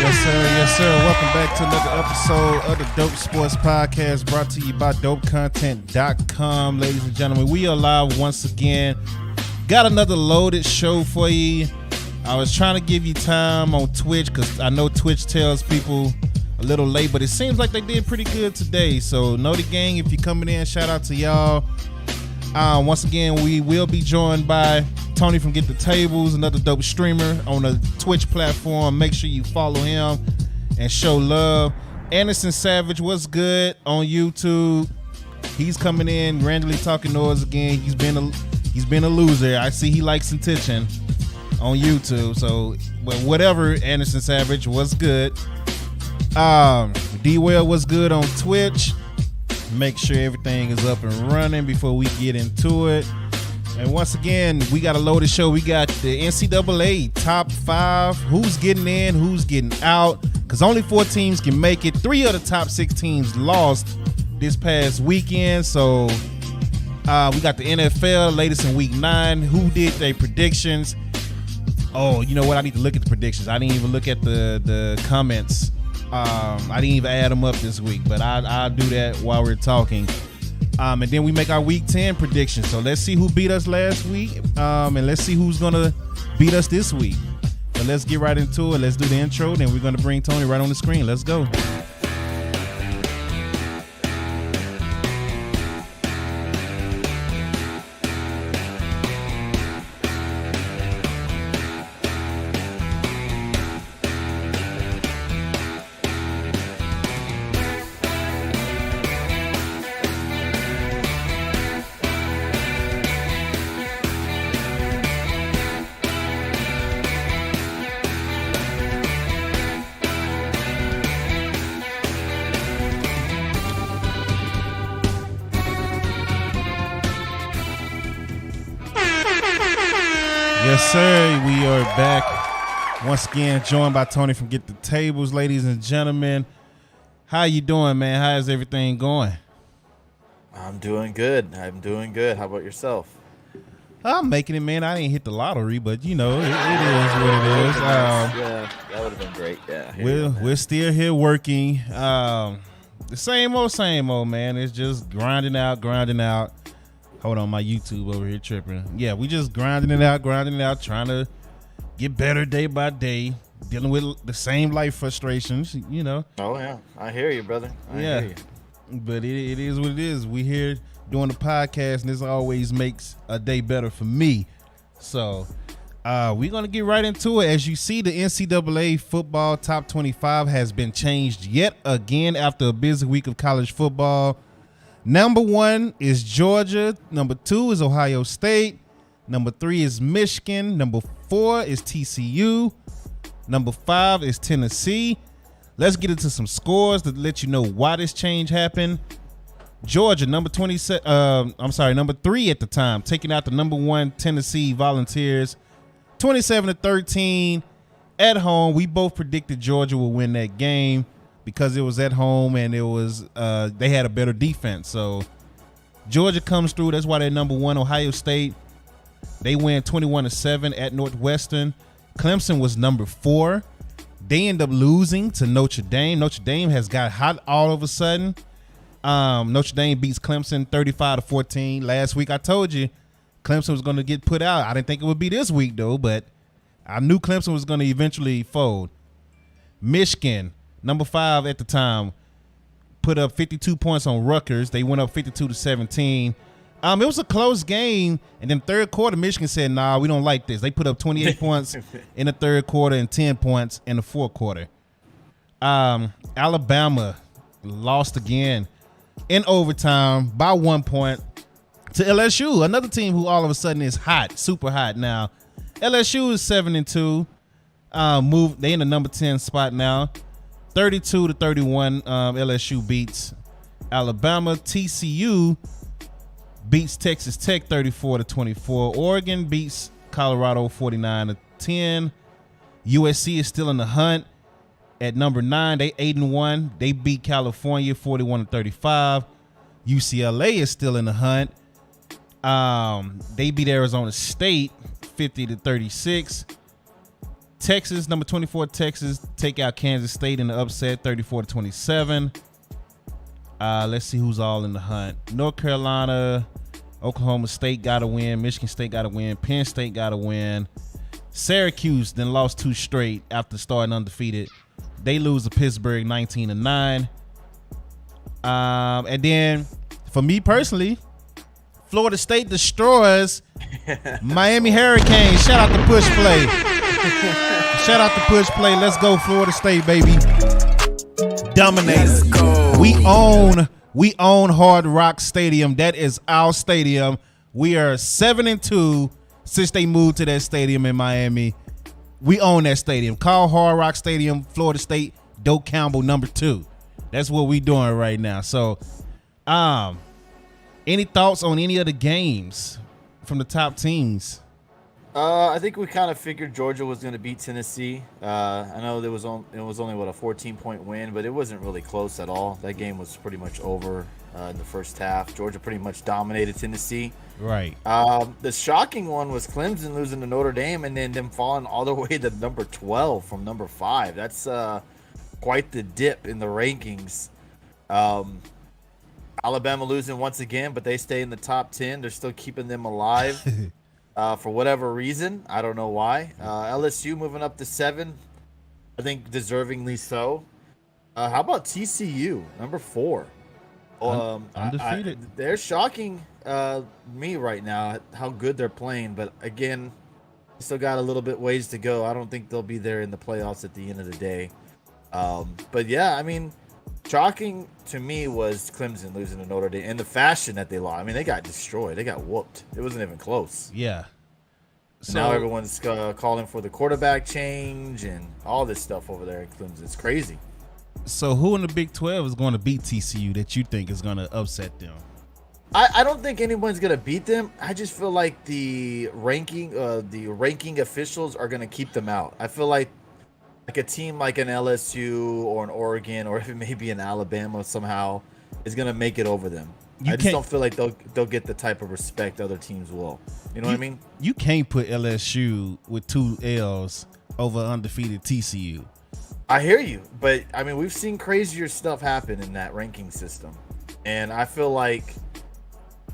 Yes, sir. Welcome back to another episode of the Dope Sports Podcast, brought to you by DopeContent.com. Ladies and gentlemen, we are live once again. Got another loaded show for you. I was trying to give you time on Twitch because I know Twitch tells people a little late, but it seems like they did pretty good today. So know the gang, if you're coming in, shout out to y'all. Once again, we will be joined by Tony from Get the Tables, another dope streamer on the Twitch platform. Make sure you follow him and show love. Anderson Savage, what's good on YouTube? He's coming in, randomly talking noise again. He's been a loser. I see he likes attention on YouTube. So, but whatever, Anderson Savage, what's good? D-Well was good on Twitch. Make sure everything is up and running before we get into it. And once again, we got a loaded show. We got the NCAA top 5. Who's getting in, who's getting out. Because only 4 teams can make it. 3 of the top 6 teams lost this past weekend. So we got the NFL, latest in week 9. Who did their predictions? Oh, you know what? I need to look at the predictions. I didn't even look at the comments. I didn't even add them up this week. But I'll do that while we're talking. And then we make our week 10 predictions. So let's see who beat us last week. And let's see who's going to beat us this week. But let's get right into it. Let's do the intro. Then we're going to bring Tony right on the screen. Let's go. Yes, sir. We are back once again, joined by Tony from Get the Tables. Ladies and gentlemen, how you doing, man? How is everything going? I'm doing good. How about yourself? I'm making it, man. I didn't hit the lottery, but you know, it is what it is. Yeah, that would have been great. Yeah, we're still here working. The same old, man. It's just grinding out. Hold on, my YouTube over here tripping. Yeah, we just grinding it out, trying to get better day by day, dealing with the same life frustrations, you know. Oh, yeah. I hear you, brother. I hear you. But it is what it is. We here doing the podcast, and this always makes a day better for me. So we're going to get right into it. As you see, the NCAA football top 25 has been changed yet again after a busy week of college football. Number 1 is Georgia. Number 2 is Ohio State. Number 3 is Michigan. Number 4 is TCU. Number 5 is Tennessee. Let's get into some scores to let you know why this change happened. Georgia, number 3 at the time, taking out the number 1 Tennessee Volunteers, 27-13 at home. We both predicted Georgia will win that game, because it was at home and it was they had a better defense. So Georgia comes through. That's why they're number 1. Ohio State, they win 21-7 at Northwestern. Clemson was number 4. They end up losing to Notre Dame. Notre Dame has got hot all of a sudden. Notre Dame beats Clemson 35-14. Last week I told you Clemson was going to get put out. I didn't think it would be this week though, but I knew Clemson was going to eventually fold. Michigan, number 5 at the time, put up 52 points on Rutgers. They went up 52-17. It was a close game, and then third quarter, Michigan said, "Nah, we don't like this." They put up 28 points in the third quarter and 10 points in the fourth quarter. Alabama lost again in overtime by 1 point to LSU, another team who all of a sudden is hot, super hot now. LSU is 7-2. They in the number 10 spot now. 32-31, LSU beats Alabama. TCU beats Texas Tech 34-24. Oregon beats Colorado 49-10. USC is still in the hunt at number 9. They 8-1. They beat California 41-35. UCLA is still in the hunt. They beat Arizona State 50-36. Texas, number 24, Texas, take out Kansas State in the upset, 34-27. Let's see who's all in the hunt. North Carolina, Oklahoma State got to win. Michigan State got to win. Penn State got to win. Syracuse then lost 2 straight after starting undefeated. They lose to Pittsburgh 19-9. And then, for me personally, Florida State destroys Miami Hurricanes. Shout out to Push Play. Shout out to Push Play. Let's go Florida State, baby. Dominator. We own Hard Rock Stadium. That is our stadium. We are 7-2 since they moved to that stadium in Miami. We own that stadium. Call Hard Rock Stadium, Florida State, Doak Campbell #2. That's what we doing right now. So, any thoughts on any of the games from the top teams? I think we kind of figured Georgia was going to beat Tennessee. I know it was only a 14-point win, but it wasn't really close at all. That game was pretty much over in the first half. Georgia pretty much dominated Tennessee. Right. The shocking one was Clemson losing to Notre Dame and then them falling all the way to number 12 from number 5. That's quite the dip in the rankings. Alabama losing once again, but they stay in the top 10. They're still keeping them alive. For whatever reason, I don't know why. LSU moving up to 7, I think deservingly so. How about TCU, number 4? Undefeated. They're shocking me right now how good they're playing, but again, still got a little bit ways to go. I don't think they'll be there in the playoffs at the end of the day. But yeah, I mean, shocking to me was Clemson losing to Notre Dame and the fashion that they lost. I mean, they got destroyed. They got whooped. It wasn't even close. Yeah. So now everyone's calling for the quarterback change and all this stuff over there in Clemson. It's crazy. So who in the Big 12 is going to beat TCU that you think is going to upset them? I don't think anyone's going to beat them. I just feel like the ranking officials are going to keep them out. I feel like a team like an LSU or an Oregon or even maybe an Alabama somehow is going to make it over them. I just don't feel like they'll get the type of respect other teams will. You know what I mean? You can't put LSU with 2 L's over undefeated TCU. I hear you, but I mean, we've seen crazier stuff happen in that ranking system. And I feel like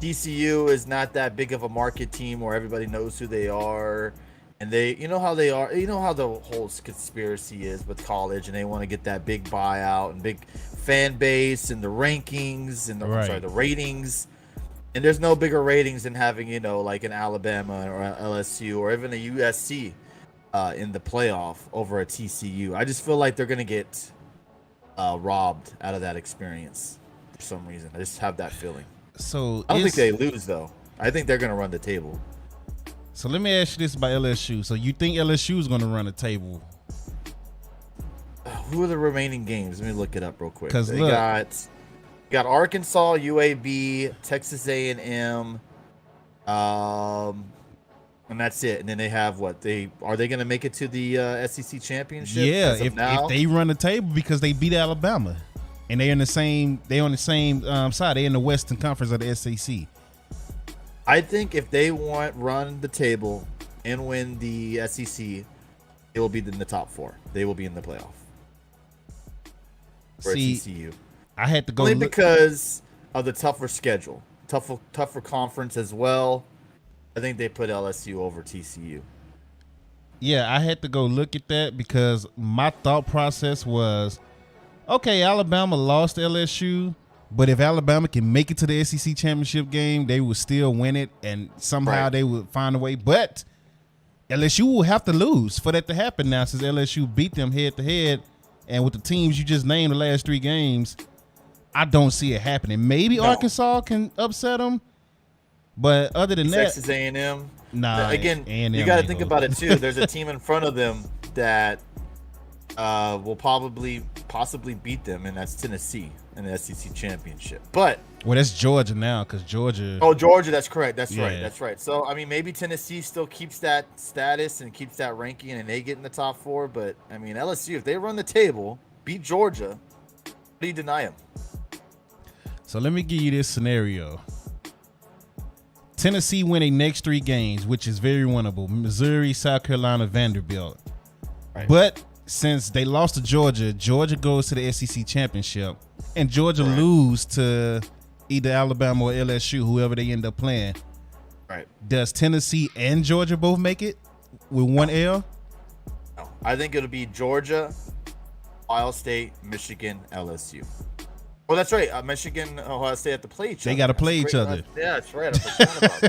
TCU is not that big of a market team where everybody knows who they are. And you know how they are. You know how the whole conspiracy is with college, and they want to get that big buyout and big fan base and the rankings and the ratings. And there's no bigger ratings than having, like an Alabama or an LSU or even a USC in the playoff over a TCU. I just feel like they're gonna get robbed out of that experience for some reason. I just have that feeling. So I don't think they lose though. I think they're gonna run the table. So let me ask you this about LSU. So you think LSU is going to run the table? Who are the remaining games? Let me look it up real quick. Because they got Arkansas, UAB, Texas A&M, and that's it. And then they have what? Are they going to make it to the SEC championship? Yeah, if they run the table because they beat Alabama, and they're on the same side. They're in the Western Conference of the SEC. I think if they run the table and win the SEC, it will be in the top 4. They will be in the playoff. For TCU. I had to go only because of the tougher schedule, tougher conference as well. I think they put LSU over TCU. Yeah, I had to go look at that because my thought process was, okay, Alabama lost to LSU. But if Alabama can make it to the SEC championship game, they would still win it, and somehow they would find a way. But LSU will have to lose for that to happen now, since LSU beat them head-to-head. And with the teams you just named the last 3 games, I don't see it happening. Maybe Arkansas can upset them, but other than Texas A&M. Nah. Again, A&M you got to think about it, too. There's a team in front of them that will possibly beat them, and that's Tennessee in the SEC championship. But that's Georgia now, because Georgia. Oh, Georgia, that's correct. That's right. So I mean, maybe Tennessee still keeps that status and keeps that ranking, and they get in the top 4. But I mean, LSU, if they run the table, beat Georgia, how do you deny them? So let me give you this scenario. Tennessee win their next 3 games, which is very winnable. Missouri, South Carolina, Vanderbilt. Right. But since they lost to Georgia, Georgia goes to the SEC championship, and Georgia lose to either Alabama or LSU, whoever they end up playing. Right. Does Tennessee and Georgia both make it with one L? No. I think it'll be Georgia, Ohio State, Michigan, LSU. Oh, that's right. Michigan, Ohio State have to play each other. They got to play each other. Yeah, that's right. I forgot about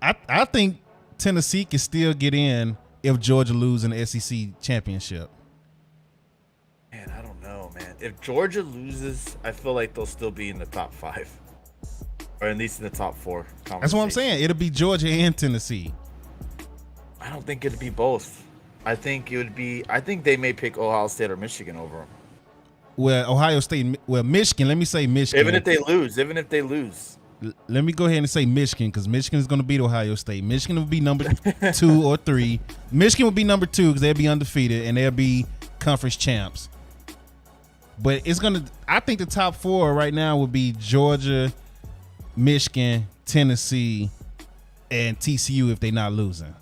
that. I think Tennessee can still get in if Georgia loses in the SEC championship. Man, I don't know, man. If Georgia loses, I feel like they'll still be in the top 5. Or at least in the top 4. That's what I'm saying. It'll be Georgia and Tennessee. I don't think it'd be both. I think they may pick Ohio State or Michigan over them. Well, Ohio State, Michigan, let me say Michigan. Even if they lose. Let me go ahead and say Michigan, because Michigan is going to beat Ohio State. Michigan will be number 2 or 3. Michigan will be number 2 because they'll be undefeated and they'll be conference champs. But I think the top 4 right now would be Georgia, Michigan, Tennessee, and TCU if they're not losing.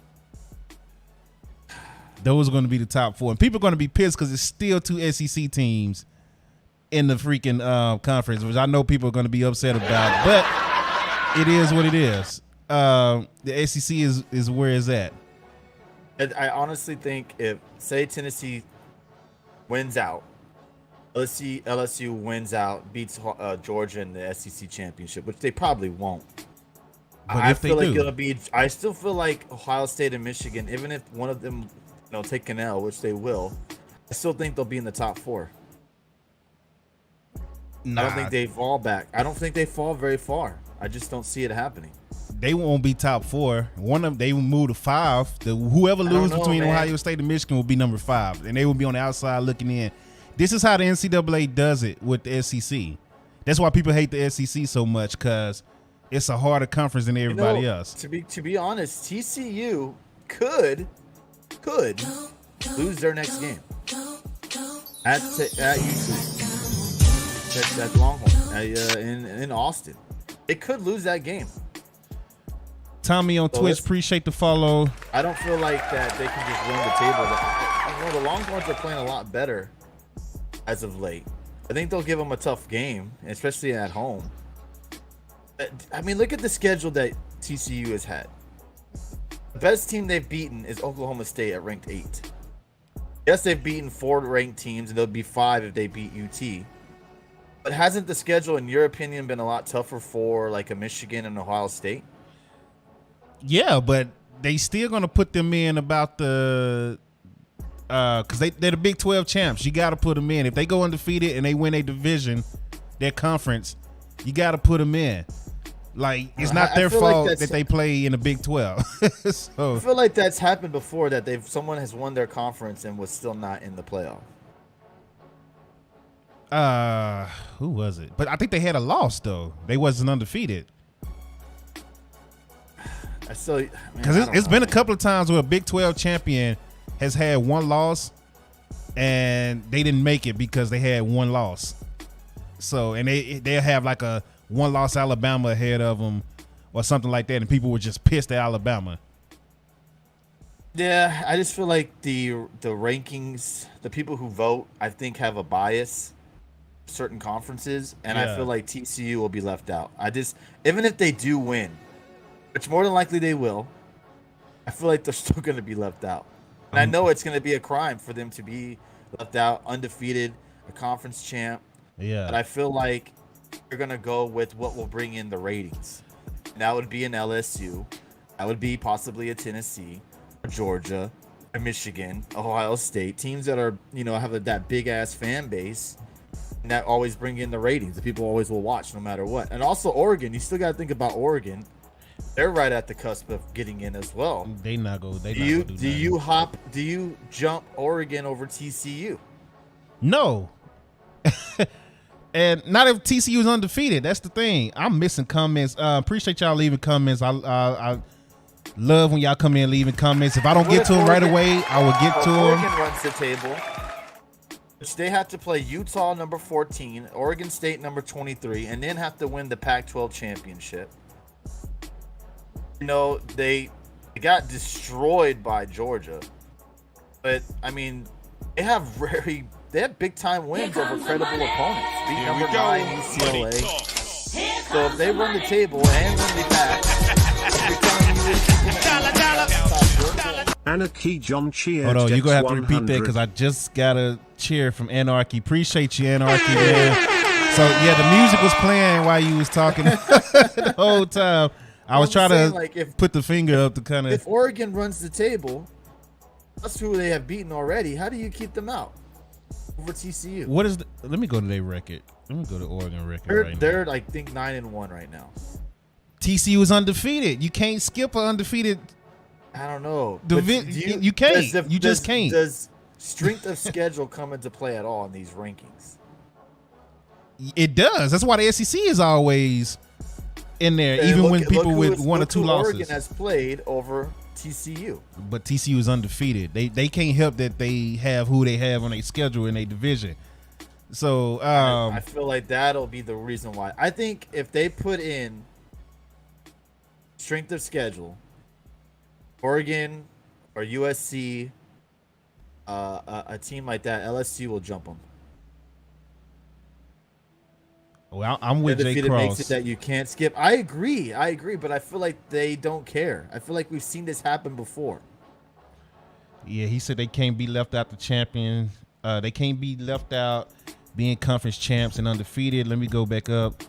Those are going to be the top 4. And people are going to be pissed because it's still 2 SEC teams in the freaking conference, which I know people are going to be upset about. But it is what it is. The SEC is where it's at. I honestly think if, say, Tennessee wins out, LSU wins out, beats Georgia in the SEC championship, which they probably won't. But I if they feel like do, it'll be. I still feel like Ohio State and Michigan, even if one of them, take an L, which they will, I still think they'll be in the top 4. nah, I don't think they fall back. I don't think they fall very far. I just don't see it happening. they won't be top 4. One of them, they will move to 5. Whoever loses between man. Ohio State and Michigan will be number 5, and they will be on the outside looking in. This is how the NCAA does it with the SEC. That's why people hate the SEC so much, because it's a harder conference than everybody else. To be honest, TCU could lose their next game at UC. That Longhorn in Austin. It could lose that game. Tommy on Twitch, appreciate the follow. I don't feel like that they can just run the table. The Longhorns are playing a lot better as of late. I think they'll give them a tough game, especially at home. I mean, look at the schedule that TCU has had. The best team they've beaten is Oklahoma State at ranked 8. Yes, they've beaten 4 ranked teams, and they'll be 5 if they beat UT. But hasn't the schedule, in your opinion, been a lot tougher for like a Michigan and Ohio State? Yeah, but they still gonna put them in about the because they're the Big 12 champs. You got to put them in. If they go undefeated and they win a division, their conference, you got to put them in. Like, it's not their fault that they play in the Big 12. So I feel like that's happened before, that someone has won their conference and was still not in the playoff. Who was it? But I think they had a loss though. They wasn't undefeated. Because it's been a couple of times where a Big 12 champion has had one loss and they didn't make it because they had one loss. So, and they'll have like a one loss Alabama ahead of them or something like that, and people were just pissed at Alabama. Yeah, I just feel like the rankings, the people who vote, I think have a bias certain conferences, and I feel like TCU will be left out. Even if they do win, which more than likely they will, I feel like they're still going to be left out. And I know it's going to be a crime for them to be left out, undefeated, a conference champ. Yeah. But I feel like they're going to go with what will bring in the ratings. And that would be an LSU. That would be possibly a Tennessee, a Georgia, a Michigan, Ohio State. Teams that are, have that big-ass fan base. And that always bring in the ratings. The people always will watch no matter what. And also Oregon. You still got to think about Oregon. They're right at the cusp of getting in as well. Do you jump Oregon over TCU? No. And not if TCU is undefeated. That's the thing. I'm missing comments. Appreciate y'all leaving comments. I love when y'all come in leaving comments. If I don't get to them right away, I will get to them. Oregon runs the table, which they have to play Utah number 14, Oregon State number 23, and then have to win the Pac-12 championship. They They got destroyed by Georgia. But I mean, they have big time wins over credible opponents. Beat number 9 UCLA. So if they run the table and win the match, you're telling me Ncaa Hold on, you're gonna have to repeat that because I just got a cheer from Anarchy. Appreciate you, Anarchy, man. So yeah, the music was playing while you was talking the whole time. I was trying to put the finger up to kind of. If Oregon runs the table, that's who they have beaten already. How do you keep them out over TCU? What is? Let me go to their record. Let me go to Oregon record. They're I think 9-1 right now. TCU is undefeated. You can't skip an undefeated. I don't know. You can't. You just can't. Does strength of schedule come into play at all in these rankings? It does. That's why the SEC is always in there, and even when people with 1 or 2 losses. Oregon has played over TCU, but TCU is undefeated. They can't help that they have who they have on their schedule in their division. So I feel like that'll be the reason why. I think if they put in strength of schedule, Oregon or USC, a team like that, LSU will jump them. Well, I'm with Jay Cross. Makes it that you can't skip. I agree, but I feel like they don't care. I feel like we've seen this happen before. Yeah, he said they can't be left out the champion. They can't be left out being conference champs and undefeated. Let me go back up.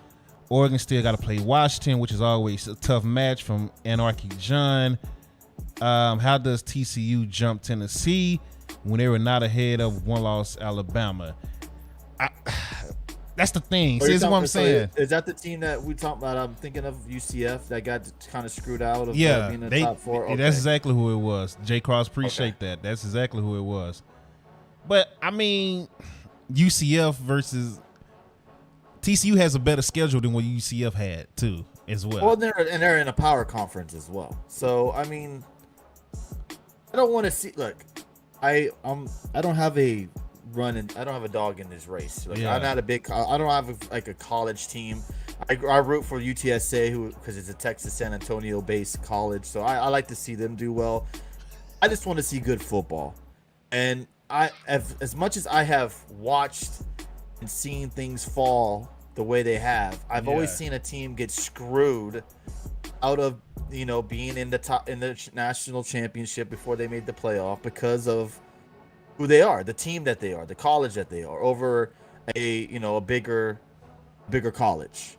Oregon still got to play Washington, which is always a tough match from Anarchy John. How does TCU jump Tennessee when they were not ahead of 1-loss Alabama? That's the thing. See, this is what I'm saying. Is that the team that we talked about? I'm thinking of UCF that got kind of screwed out of being in the top 4. Okay. That's exactly who it was. Jay Cross, appreciate that. That's exactly who it was. But, I mean, UCF versus TCU has a better schedule than what UCF had, too, as well. Well, they're in a power conference as well. So, I mean, I don't want to see – look, I don't have a – I don't have a dog in this race. Like, I'm not a big. I don't have a college team. I root for UTSA because it's a Texas San Antonio based college, so I like to see them do well. I just want to see good football, and as much as I have watched and seen things fall the way they have, I've always seen a team get screwed out of being in the national championship before they made the playoff because of who they are, the team that they are, the college that they are, over a bigger college.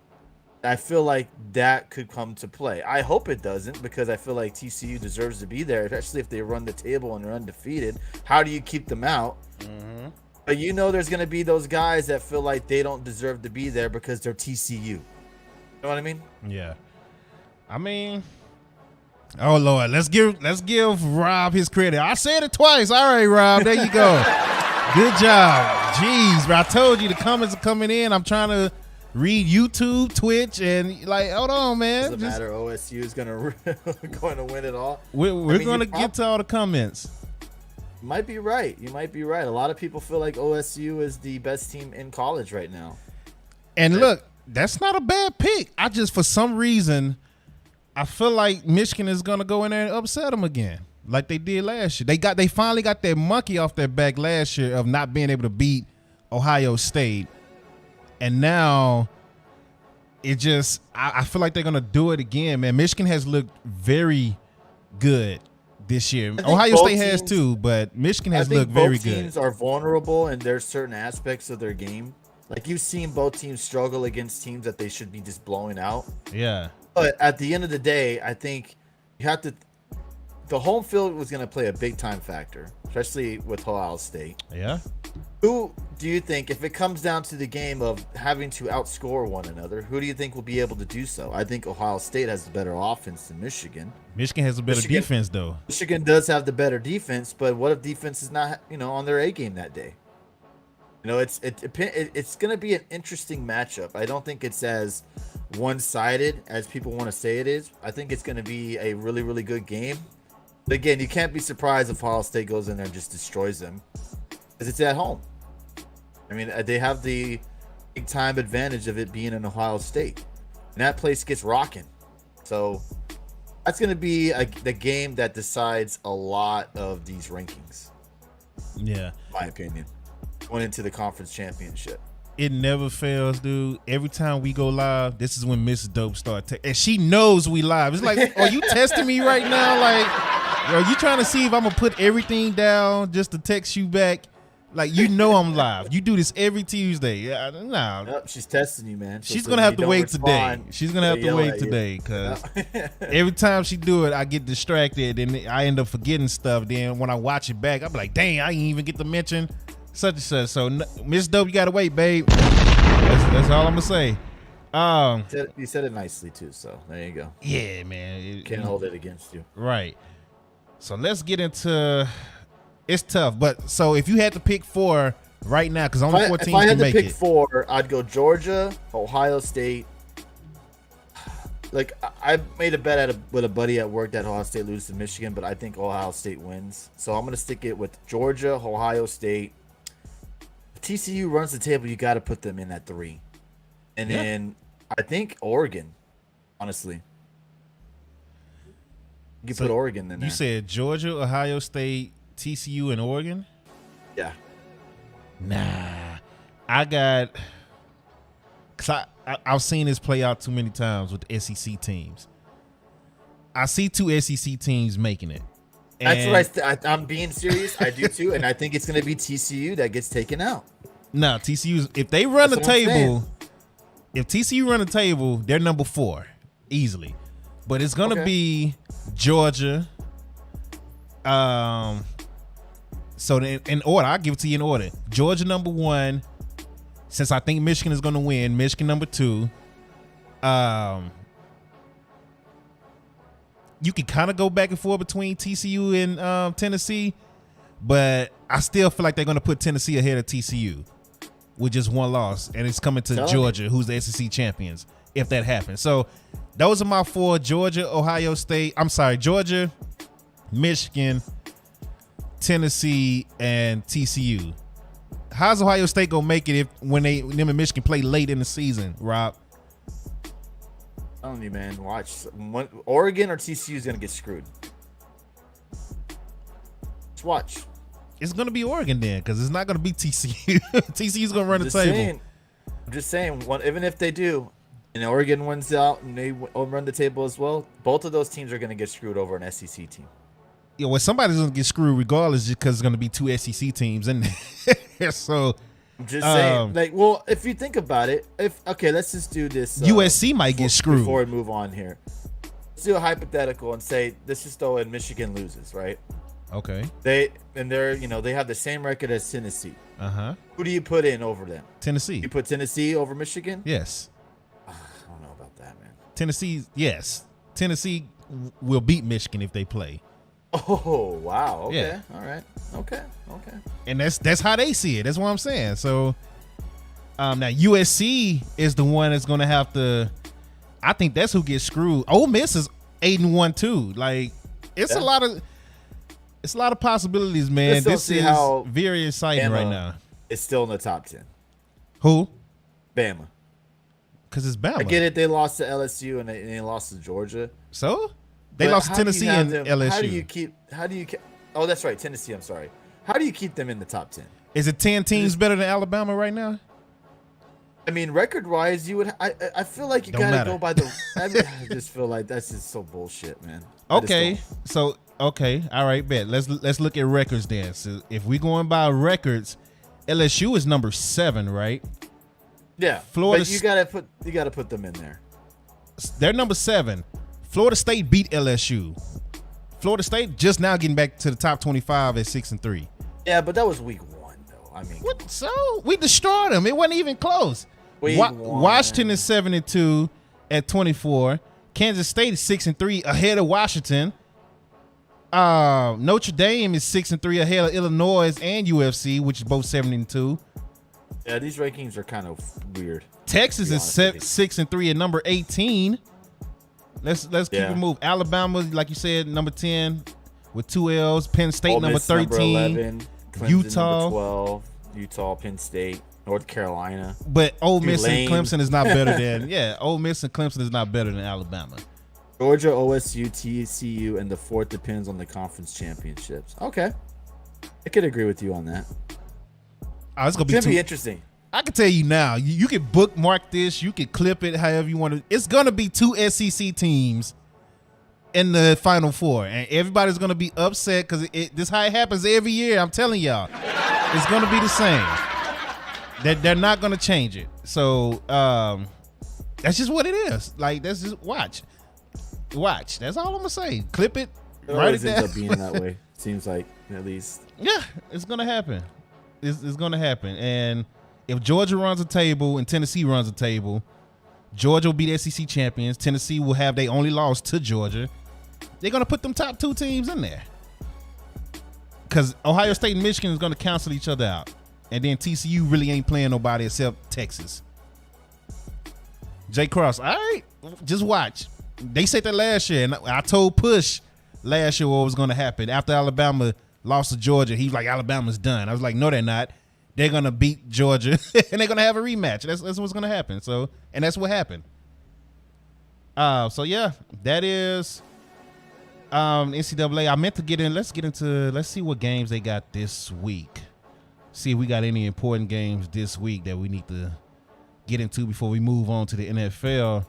I feel like that could come to play. I hope it doesn't, because I feel like TCU deserves to be there, especially if they run the table and they're undefeated. How do you keep them out? Mm-hmm. But there's going to be those guys that feel like they don't deserve to be there because they're TCU. You know what I mean? Yeah. I mean, oh Lord, let's give Rob his credit. I said it twice. All right, Rob, there you go. Good job. Jeez, but I told you the comments are coming in. I'm trying to read YouTube, Twitch, and hold on, man. Doesn't matter. OSU is going to win it all. We're going to get to all the comments. You might be right. A lot of people feel like OSU is the best team in college right now. And look, that's not a bad pick. For some reason, I feel like Michigan is gonna go in there and upset them again, like they did last year. They finally got their monkey off their back last year of not being able to beat Ohio State, and now I feel like they're gonna do it again, man. Michigan has looked very good this year. Ohio State has too, but Michigan has looked very good. Both teams are vulnerable in their certain aspects of their game. Like, you've seen both teams struggle against teams that they should be just blowing out. Yeah. But at the end of the day, I think you have to. The home field was going to play a big time factor, especially with Ohio State. Yeah. Who do you think, if it comes down to the game of having to outscore one another, who do you think will be able to do so? I think Ohio State has the better offense than Michigan. Michigan has a better defense, though. Michigan does have the better defense, but what if defense is not, on their A game that day? It's going to be an interesting matchup. I don't think it's as one-sided as people want to say it is. I think it's going to be a really, really good game. But again, you can't be surprised if Ohio State goes in there and just destroys them, because it's at home. I mean, they have the big-time advantage of it being in Ohio State, and that place gets rocking. So That's going to be the game that decides a lot of these rankings. Yeah. In my opinion. Going into the conference championship. It never fails, dude. Every time we go live, this is when Miss Dope start and she knows we live. It's like, are you testing me right now? Like, are you trying to see if I'm gonna put everything down just to text you back? Like, you know I'm live. You do this every Tuesday. Yeah, nah. Yep, she's testing you, man. She's gonna have to wait today. She's gonna have to wait today because every time she do it, I get distracted and I end up forgetting stuff. Then when I watch it back, I'm like, dang, I didn't even get to mention such and such. So Miss Dope, you gotta wait, babe. That's all I'm gonna say. You said it nicely too, so there you go. Yeah, man. Can't hold it against you. Right. So let's get into. It's tough, but so if you had to pick 4 right now, because only 4 teams can make it. If I had to pick 4, I'd go Georgia, Ohio State. Like I made a bet with a buddy at work that Ohio State loses to Michigan, but I think Ohio State wins. So I'm gonna stick it with Georgia, Ohio State. If TCU runs the table, you got to put them in at 3, and then I think Oregon. Honestly, you put Oregon in there. You said Georgia, Ohio State, TCU, and Oregon? Yeah. Nah. I got... Because I've seen this play out too many times with the SEC teams. I see 2 SEC teams making it. That's what I'm being serious. I do too. And I think it's going to be TCU that gets taken out. No, TCU, if they run the table... If TCU run the table, they're number 4. Easily. But it's going to be Georgia... So in order, I'll give it to you in order. Georgia number 1, since I think Michigan is going to win. Michigan number 2. You can kind of go back and forth between TCU and Tennessee, but I still feel like they're going to put Tennessee ahead of TCU with just 1 loss, and it's coming to Georgia, who's the SEC champions, if that happens. So those are my 4: Georgia, Ohio State. I'm sorry, Georgia, Michigan, Tennessee, and TCU. How's Ohio State gonna make it when them and Michigan play late in the season, Rob? I don't know, man. Watch. Oregon or TCU is gonna get screwed. Just watch. It's gonna be Oregon then, because it's not gonna be TCU. TCU's gonna run the table. I'm just saying. Even if they do, and Oregon wins out and they run the table as well, both of those teams are gonna get screwed over an SEC team. Yeah, well, somebody's gonna get screwed regardless, just because it's gonna be 2 SEC teams in there. So I'm just saying, like, well, if you think about it, let's just do this. USC might get screwed before we move on here. Let's do a hypothetical and say this is though, and Michigan loses, right? Okay. They have the same record as Tennessee. Who do you put in over them? Tennessee. You put Tennessee over Michigan? Yes. I don't know about that, man. Tennessee, yes. Tennessee will beat Michigan if they play. Oh, wow. Okay. Yeah. All right. Okay. And that's how they see it. That's what I'm saying. So now USC is the one that's gonna have to. I think that's who gets screwed. Ole Miss is 8-1 too. Like it's a lot of possibilities, man. This is very exciting right now. It's still in the top 10. Who? Bama. Because it's Bama. I get it. They lost to LSU and they lost to Georgia. So they lost to Tennessee and LSU. How do you keep? Oh, that's right, Tennessee. I'm sorry. How do you keep them in the top 10? Is it 10 teams better than Alabama right now? I mean, record-wise, you would. I feel like you gotta go by the. I just feel like that's just so bullshit, man. Okay, so all right, bet. Let's look at records then. So if we going by records, LSU is number 7, right? Yeah, Florida. But you gotta put them in there. They're number 7. Florida State beat LSU. Florida State just now getting back to the top 25 at 6-3. Yeah, but that was week 1, though. I mean, what? So we destroyed them. It wasn't even close. Washington is 7-2 at 24. Kansas State is 6-3 ahead of Washington. Notre Dame is 6-3 ahead of Illinois and UFC, which is both 7-2. Yeah, these rankings are kind of weird. Texas is 6-3 at number 18. Let's keep it moving. Alabama, like you said, number 10 with 2 L's. Penn State number 13. Number 11, Clemson, Utah number 12. Utah, Penn State, North Carolina. But Ole Miss and Clemson is not better than Ole Miss and Clemson is not better than Alabama. Georgia, OSU, TCU, and the fourth depends on the conference championships. Okay, I could agree with you on that. Oh, it's gonna It's gonna be interesting. I can tell you now. You can bookmark this. You can clip it however you want to. It's gonna be 2 SEC teams in the Final Four, and everybody's gonna be upset because this how it happens every year. I'm telling y'all, it's gonna be the same. They're not gonna change it. So that's just what it is. Like, that's just watch. That's all I'm gonna say. Clip it. It Write it always down. ends up being that way. Seems like, at least. Yeah, it's gonna happen. It's gonna happen. And if Georgia runs a table and Tennessee runs a table, Georgia will be the SEC champions. Tennessee will have their only loss to Georgia. They're gonna put them top 2 teams in there because Ohio State and Michigan is gonna cancel each other out, and then TCU really ain't playing nobody except Texas. Jay Cross, all right, just watch. They said that last year, and I told Push last year what was gonna happen after Alabama lost to Georgia. He was like, Alabama's done. I was like, no, they're not. They're gonna beat Georgia and they're gonna have a rematch. That's what's gonna happen. So, and that's what happened. So yeah, that is NCAA. I meant to get in. Let's see what games they got this week. See if we got any important games this week that we need to get into before we move on to the NFL.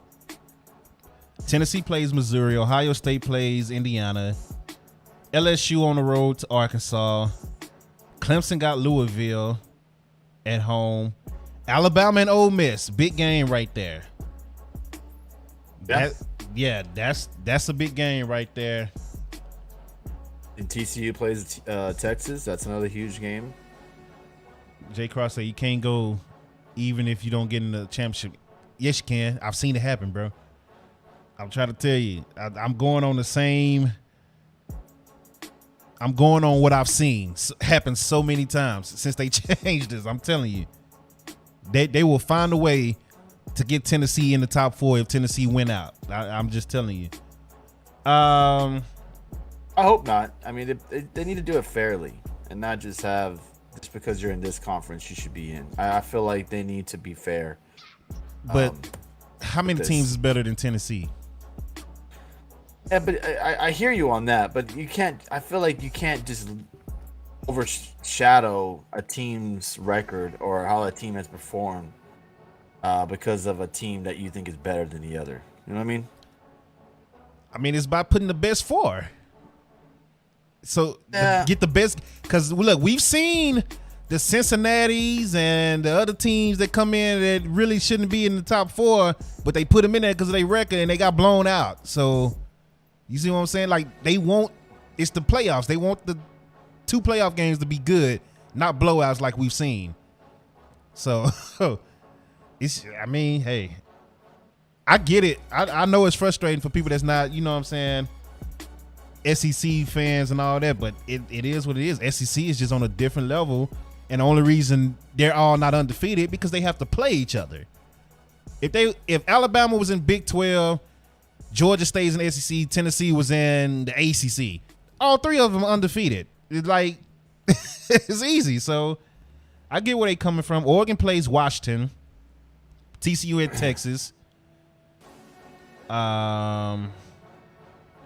Tennessee plays Missouri. Ohio State plays Indiana. LSU on the road to Arkansas. Clemson got Louisville at home. Alabama and Ole Miss, big game right there. That's a big game right there. And TCU plays Texas. That's another huge game. Jay Cross said you can't go even if you don't get in the championship. Yes, you can. I've seen it happen, bro. I'm trying to tell you. I'm going on the same. I'm going on what I've seen happen so many times since they changed this. I'm telling you, they will find a way to get Tennessee in the top 4 if Tennessee win out. I'm just telling you. I hope not. I mean, they need to do it fairly and not just have just because you're in this conference you should be in. I feel like they need to be fair. But how many teams is better than Tennessee? Yeah, but I hear you on that. But you can't. I feel like you can't just overshadow a team's record or how a team has performed because of a team that you think is better than the other. You know what I mean? I mean, it's by putting the best 4. So get the best, because look, we've seen the Cincinnati's and the other teams that come in that really shouldn't be in the top 4, but they put them in there because of their record and they got blown out. So you see what I'm saying? Like, it's the playoffs. They want the 2 playoff games to be good, not blowouts like we've seen. So I mean, hey, I get it. I know it's frustrating for people that's not, you know what I'm saying, SEC fans and all that, but it is what it is. SEC is just on a different level, and the only reason they're all not undefeated because they have to play each other. If Alabama was in Big 12, Georgia stays in SEC, Tennessee was in the ACC, all 3 of them are undefeated. It's like it's easy. So I get where they coming from. Oregon plays Washington, TCU at Texas.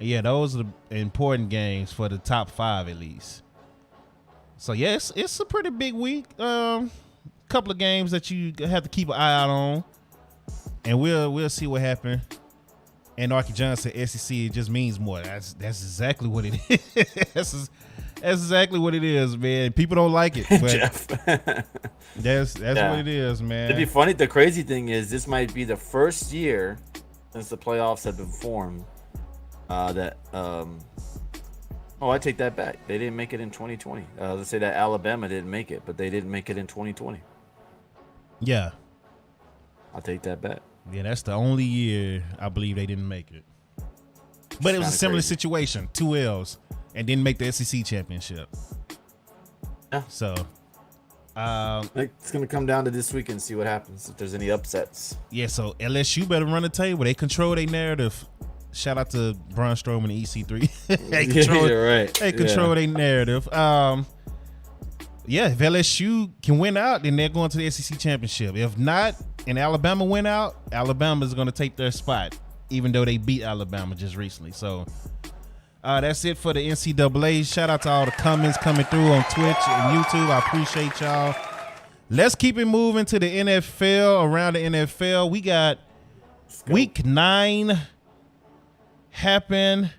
Yeah, those are the important games for the top 5 at least. So yes, it's a pretty big week. Couple of games that you have to keep an eye out on, and we'll see what happens. And Archie John said SEC, it just means more. That's exactly what it is. That's exactly what it is, man. People don't like it, but Jeff. that's what it is, man. It'd be funny. The crazy thing is, this might be the first year since the playoffs have been formed I take that back. They didn't make it in 2020. Let's say that Alabama didn't make it, but they didn't make it in 2020. Yeah. I'll take that back. Yeah, that's the only year I believe they didn't make it. But it was a similar situation, 2 L's, and didn't make the SEC championship. Yeah. So, it's gonna come down to this week and see what happens if there's any upsets. Yeah. So LSU better run the table. They control their narrative. Shout out to Braun Strowman and EC3. They control. You're right. They control their narrative. Yeah. If LSU can win out, then they're going to the SEC championship. If not, and Alabama win out, Alabama is going to take their spot even though they beat Alabama just recently. So that's it for the NCAA. Shout out to all the comments coming through on Twitch and YouTube. I appreciate y'all. Let's keep it moving to the NFL. Around the NFL, we got week 9 happen.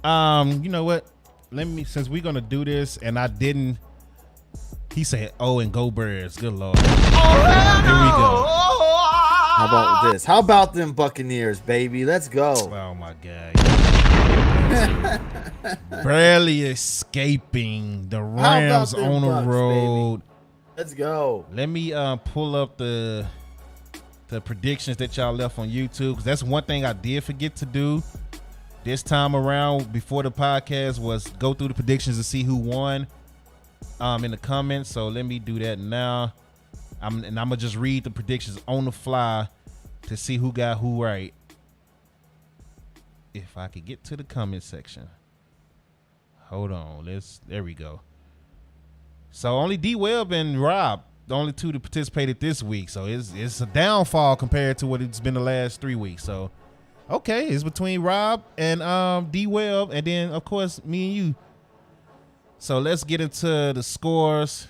You know what? Since we're gonna do this, and I didn't. He said, "Oh, and go Birds." Good Lord. Here we go. How about this? How about them Buccaneers, baby? Let's go. Oh my God. Barely escaping the Rams on the road. Baby? Let's go. Let me pull up the predictions that y'all left on YouTube, because that's one thing I did forget to do this time around before the podcast, was go through the predictions to see who won in the comments. So let me do that now. I'm gonna just read the predictions on the fly to see who got who right. If I could get to the comment section. Hold on. There we go. So only D-Web and Rob, the only two that participated this week. So it's a downfall compared to what it's been the last 3 weeks. So okay, it's between Rob and D-Web, and then of course me and you. So let's get into the scores.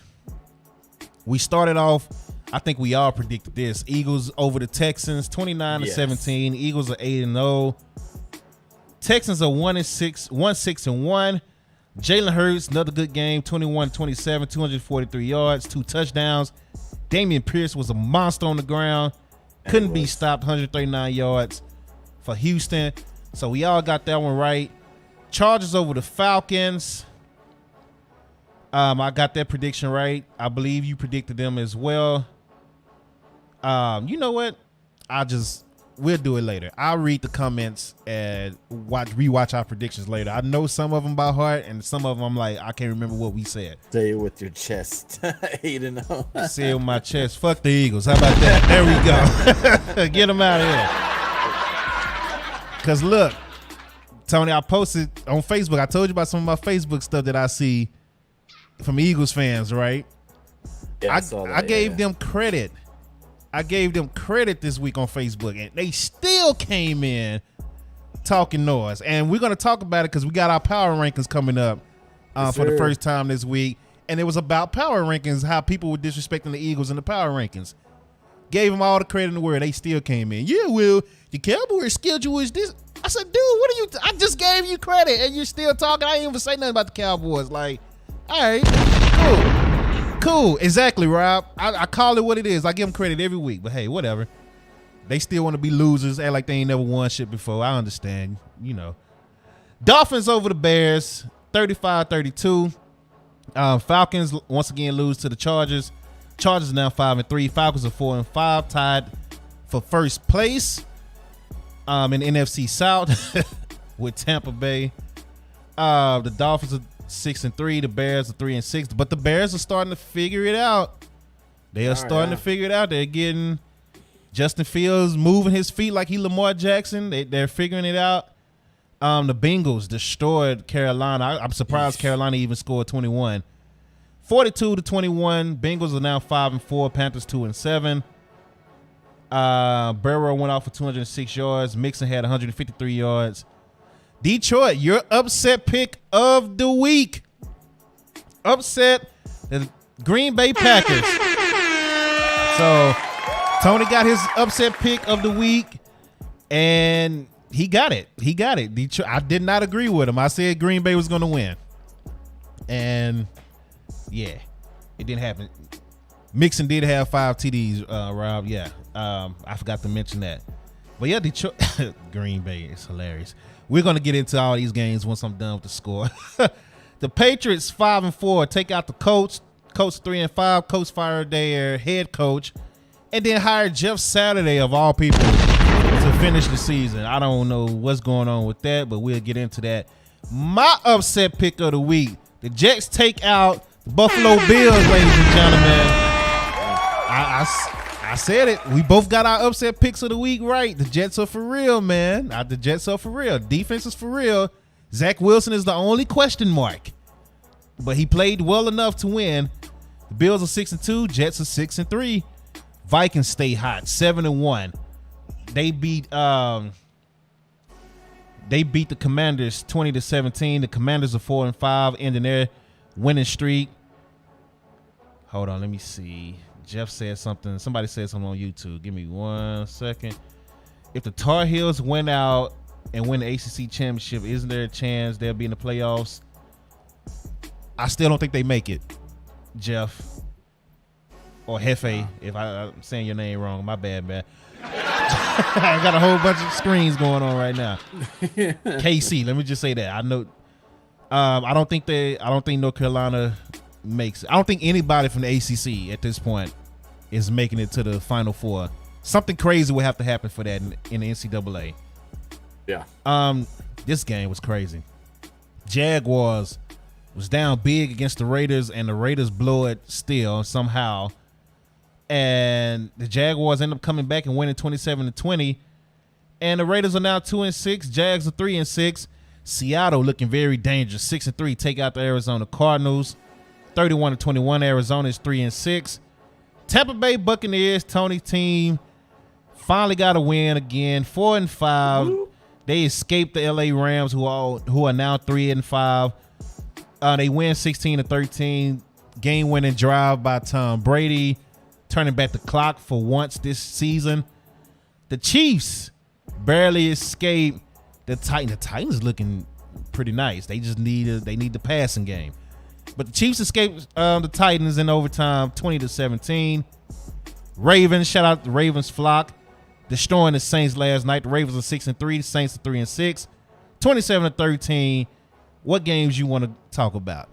We started off, I think we all predicted this. Eagles over the Texans, 29-17. Eagles are 8-0. Texans are 1-6-1. Jalen Hurts, another good game, 21-27, 243 yards, 2 touchdowns. Damian Pierce was a monster on the ground. Couldn't be stopped, 139 yards for Houston. So we all got that one right. Chargers over the Falcons. I got that prediction right. I believe you predicted them as well. You know what? We'll do it later. I'll read the comments and rewatch our predictions later. I know some of them by heart, and some of them I'm like, I can't remember what we said. Say it with your chest. 8-0. Say it with my chest. Fuck the Eagles. How about that? There we go. Get them out of here. Because look, Tony, I posted on Facebook. I told you about some of my Facebook stuff that I see from Eagles fans, right? Yeah, I saw that, I gave them credit. I gave them credit this week on Facebook, and they still came in talking noise. And we're going to talk about it because we got our power rankings coming up for the first time this week. And it was about power rankings, how people were disrespecting the Eagles in the power rankings. Gave them all the credit in the world. They still came in. Yeah, well, the Cowboys schedule is this. I said, dude, what are you? I just gave you credit, and you're still talking. I ain't even say nothing about the Cowboys. Like, all right, cool. Exactly, Rob. I call it what it is. I give them credit every week. But hey, whatever. They still want to be losers, act like they ain't never won shit before. I understand, you know. Dolphins over the Bears, 35-32. Falcons once again lose to the Chargers. Chargers are now 5-3. Falcons are 4-5, tied for first place in the NFC South with Tampa Bay. The Dolphins are 6-3. The Bears are 3-6. But the Bears are starting to figure it out. They are starting to figure it out. They're getting Justin Fields moving his feet like he Lamar Jackson. They're figuring it out. The Bengals destroyed Carolina. I'm surprised Carolina even scored 21. 42-21. Bengals are now 5-4. Panthers 2-7. Burrow went off for 206 yards. Mixon had 153 yards. Detroit, your upset pick of the week. Upset the Green Bay Packers. So Tony got his upset pick of the week, and he got it. Detroit, I did not agree with him. I said Green Bay was going to win. And yeah, it didn't happen. Mixon did have 5 TDs, Rob. Yeah, I forgot to mention that. But yeah, Detroit, Green Bay is hilarious. We're going to get into all these games once I'm done with the score. The Patriots 5-4. Take out the coach. Coach 3-5. Coach fired their head coach, and then hired Jeff Saturday of all people to finish the season. I don't know what's going on with that, but we'll get into that. My upset pick of the week: the Jets take out the Buffalo Bills, ladies and gentlemen. I said it. We both got our upset picks of the week right. The Jets are for real, man. The Jets are for real. Defense is for real. Zach Wilson is the only question mark, but he played well enough to win. The Bills are 6-2. Jets are 6-3. Vikings stay hot, 7-1. They beat They beat the Commanders 20-17. The Commanders are 4-5, ending their winning streak. Hold on, let me see. Jeff said something. Somebody said something on YouTube. Give me 1 second. If the Tar Heels win out and win the ACC championship, isn't there a chance they'll be in the playoffs? I still don't think they make it, Jeff. Or Hefe, if I'm saying your name wrong. My bad, man. I got a whole bunch of screens going on right now. KC, let me just say that. I know I don't think North Carolina makes it. I don't think anybody from the ACC at this point is making it to the Final Four. Something crazy would have to happen for that in the NCAA. Yeah. This game was crazy. Jaguars was down big against the Raiders, and the Raiders blew it still somehow. And the Jaguars end up coming back and winning 27-20. And the Raiders are now 2-6. Jags are 3-6. Seattle looking very dangerous. 6-3. Take out the Arizona Cardinals. 31-21. Arizona is 3-6. Tampa Bay Buccaneers, Tony's team, finally got a win again. 4-5. They escaped the LA Rams, who are now 3-5. They win 16-13. Game-winning drive by Tom Brady, turning back the clock for once this season. The Chiefs barely escaped the Titans. The Titans looking pretty nice. They just need the passing game. But the Chiefs escaped the Titans in overtime, 20-17. Ravens, shout out the Ravens flock, destroying the Saints last night. The Ravens are 6-3. The Saints are 3-6. 27-13. What games you want to talk about?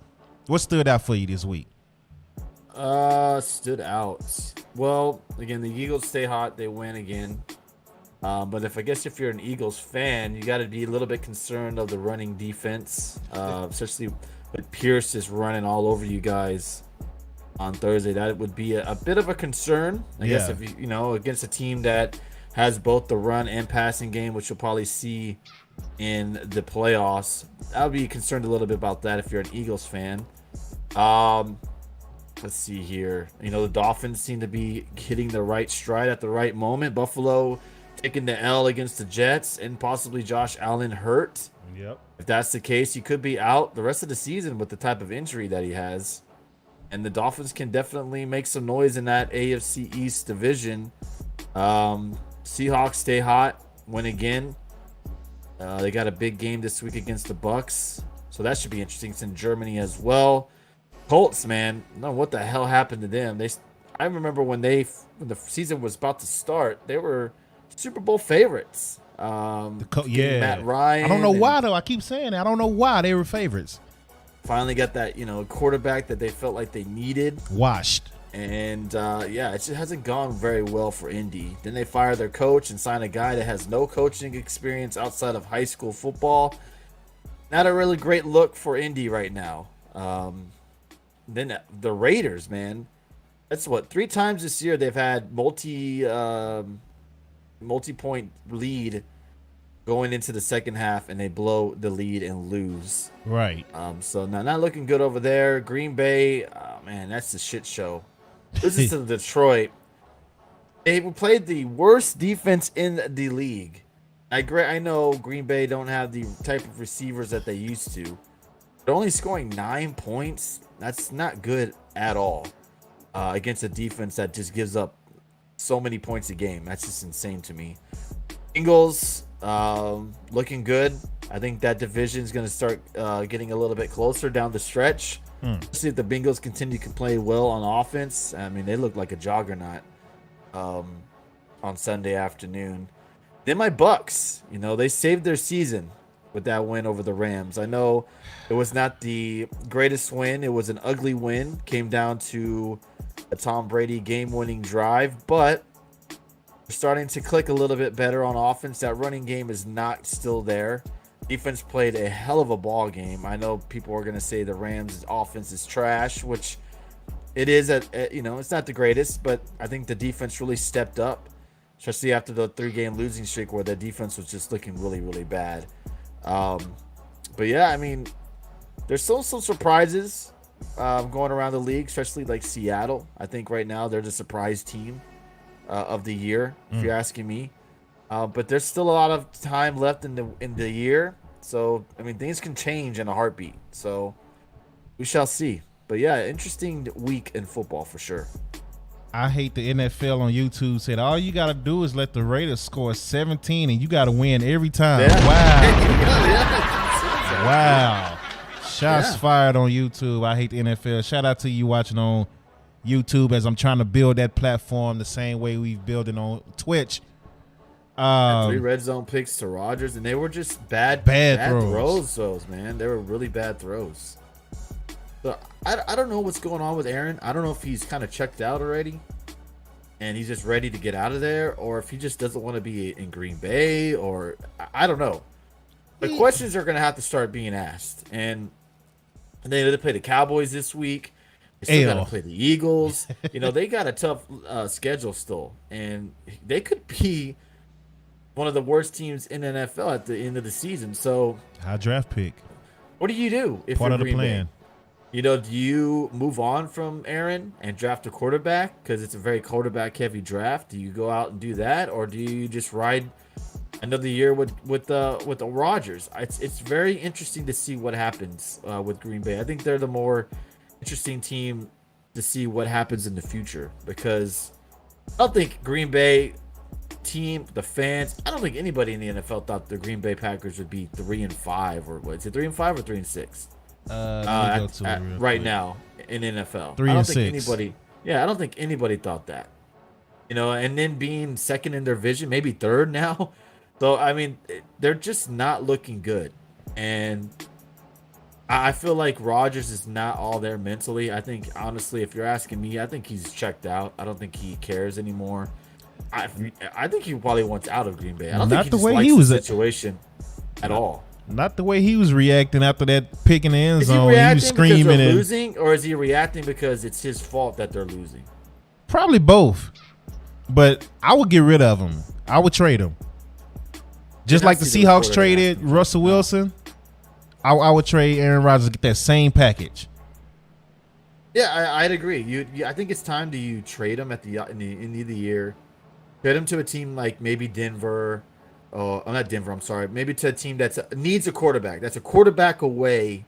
What stood out for you this week? Stood out. Well, again, the Eagles stay hot. They win again. But if you're an Eagles fan, you got to be a little bit concerned of the running defense, especially with Pierce just running all over you guys on Thursday. That would be a bit of a concern. I guess if you against a team that has both the run and passing game, which you'll probably see in the playoffs. I would be concerned a little bit about that if you're an Eagles fan. Let's see here. The Dolphins seem to be hitting the right stride at the right moment. Buffalo taking the L against the Jets, and possibly Josh Allen hurt. Yep. If that's the case, he could be out the rest of the season with the type of injury that he has. And the Dolphins can definitely make some noise in that AFC East division. Seahawks stay hot, win again. They got a big game this week against the Bucks, so that should be interesting. It's in Germany as well. Colts, man, no, what the hell happened to them? I remember when the season was about to start, they were Super Bowl favorites. Matt Ryan. I don't know why though. I keep saying that. I don't know why they were favorites. Finally got that quarterback that they felt like they needed. Washed. And it just hasn't gone very well for Indy. Then they fire their coach and sign a guy that has no coaching experience outside of high school football. Not a really great look for Indy right now. Then the Raiders, man. That's 3 times this year they've had multi-point lead going into the second half, and they blow the lead and lose. Right. So not looking good over there. Green Bay, man, that's a shit show. This is to Detroit. They played the worst defense in the league. I know Green Bay don't have the type of receivers that they used to. But only scoring 9 points, that's not good at all against a defense that just gives up so many points a game. That's just insane to me. Bengals looking good. I think that division is going to start getting a little bit closer down the stretch. See if the Bengals continue to play well on offense. I mean, they look like a juggernaut on Sunday afternoon. Then my Bucks, they saved their season with that win over the Rams. I know it was not the greatest win. It was an ugly win. Came down to a Tom Brady game-winning drive, but we're starting to click a little bit better on offense. That running game is not still there. Defense played a hell of a ball game. I know people are going to say the Rams' offense is trash, which it is. It's not the greatest, but I think the defense really stepped up, especially after the 3-game losing streak where the defense was just looking really, really bad. But yeah, I mean, there's still some surprises going around the league, especially like Seattle. I think right now they're the surprise team of the year, if you're asking me. But there's still a lot of time left in the year. So I mean, things can change in a heartbeat. So we shall see. But yeah, interesting week in football for sure. I hate the NFL on YouTube said all you got to do is let the Raiders score 17 and you got to win every time. Yeah. Wow. Wow. Shots fired on YouTube. I hate the NFL. Shout out to you watching on YouTube as I'm trying to build that platform the same way we've built it on Twitch. 3 red zone picks to Rodgers, and they were just bad throws. Those, man. They were really bad throws. So I don't know what's going on with Aaron. I don't know if he's kind of checked out already and he's just ready to get out of there, or if he just doesn't want to be in Green Bay, or I don't know. The questions are going to have to start being asked. And they play the Cowboys this week. They still got to play the Eagles. They got a tough schedule still. And they could be one of the worst teams in the NFL at the end of the season. So high draft pick. What do you do if part you're of the Green plan? Bay? Do you move on from Aaron and draft a quarterback because it's a very quarterback-heavy draft? Do you go out and do that, or do you just ride another year with the Rodgers? It's very interesting to see what happens with Green Bay. I think they're the more interesting team to see what happens in the future, because I don't think Green Bay team, the fans, I don't think anybody in the NFL thought the Green Bay Packers would be 3-5 or what? Is it 3-5 or 3-6? Right now in NFL, 3 I don't and think 6. anybody. Yeah, I don't think anybody thought that. And then being second in their division, maybe third now. So I mean, they're just not looking good, and I feel like Rodgers is not all there mentally. I think honestly, if you're asking me, I think he's checked out. I don't think he cares anymore. I think he probably wants out of Green Bay. I don't think he just likes the situation at all. Not the way he was reacting after that pick in the end zone. Is he reacting was screaming because they're and losing, or is he reacting because it's his fault that they're losing? probably both. But I would get rid of him. I would trade him. Just like the Seahawks traded Russell Wilson, I would trade Aaron Rodgers to get that same package. Yeah, I'd agree. I think it's time to trade him at the end of the year. Trade him to a team like maybe Denver. Not Denver. I'm sorry. Maybe to a team that needs a quarterback. That's a quarterback away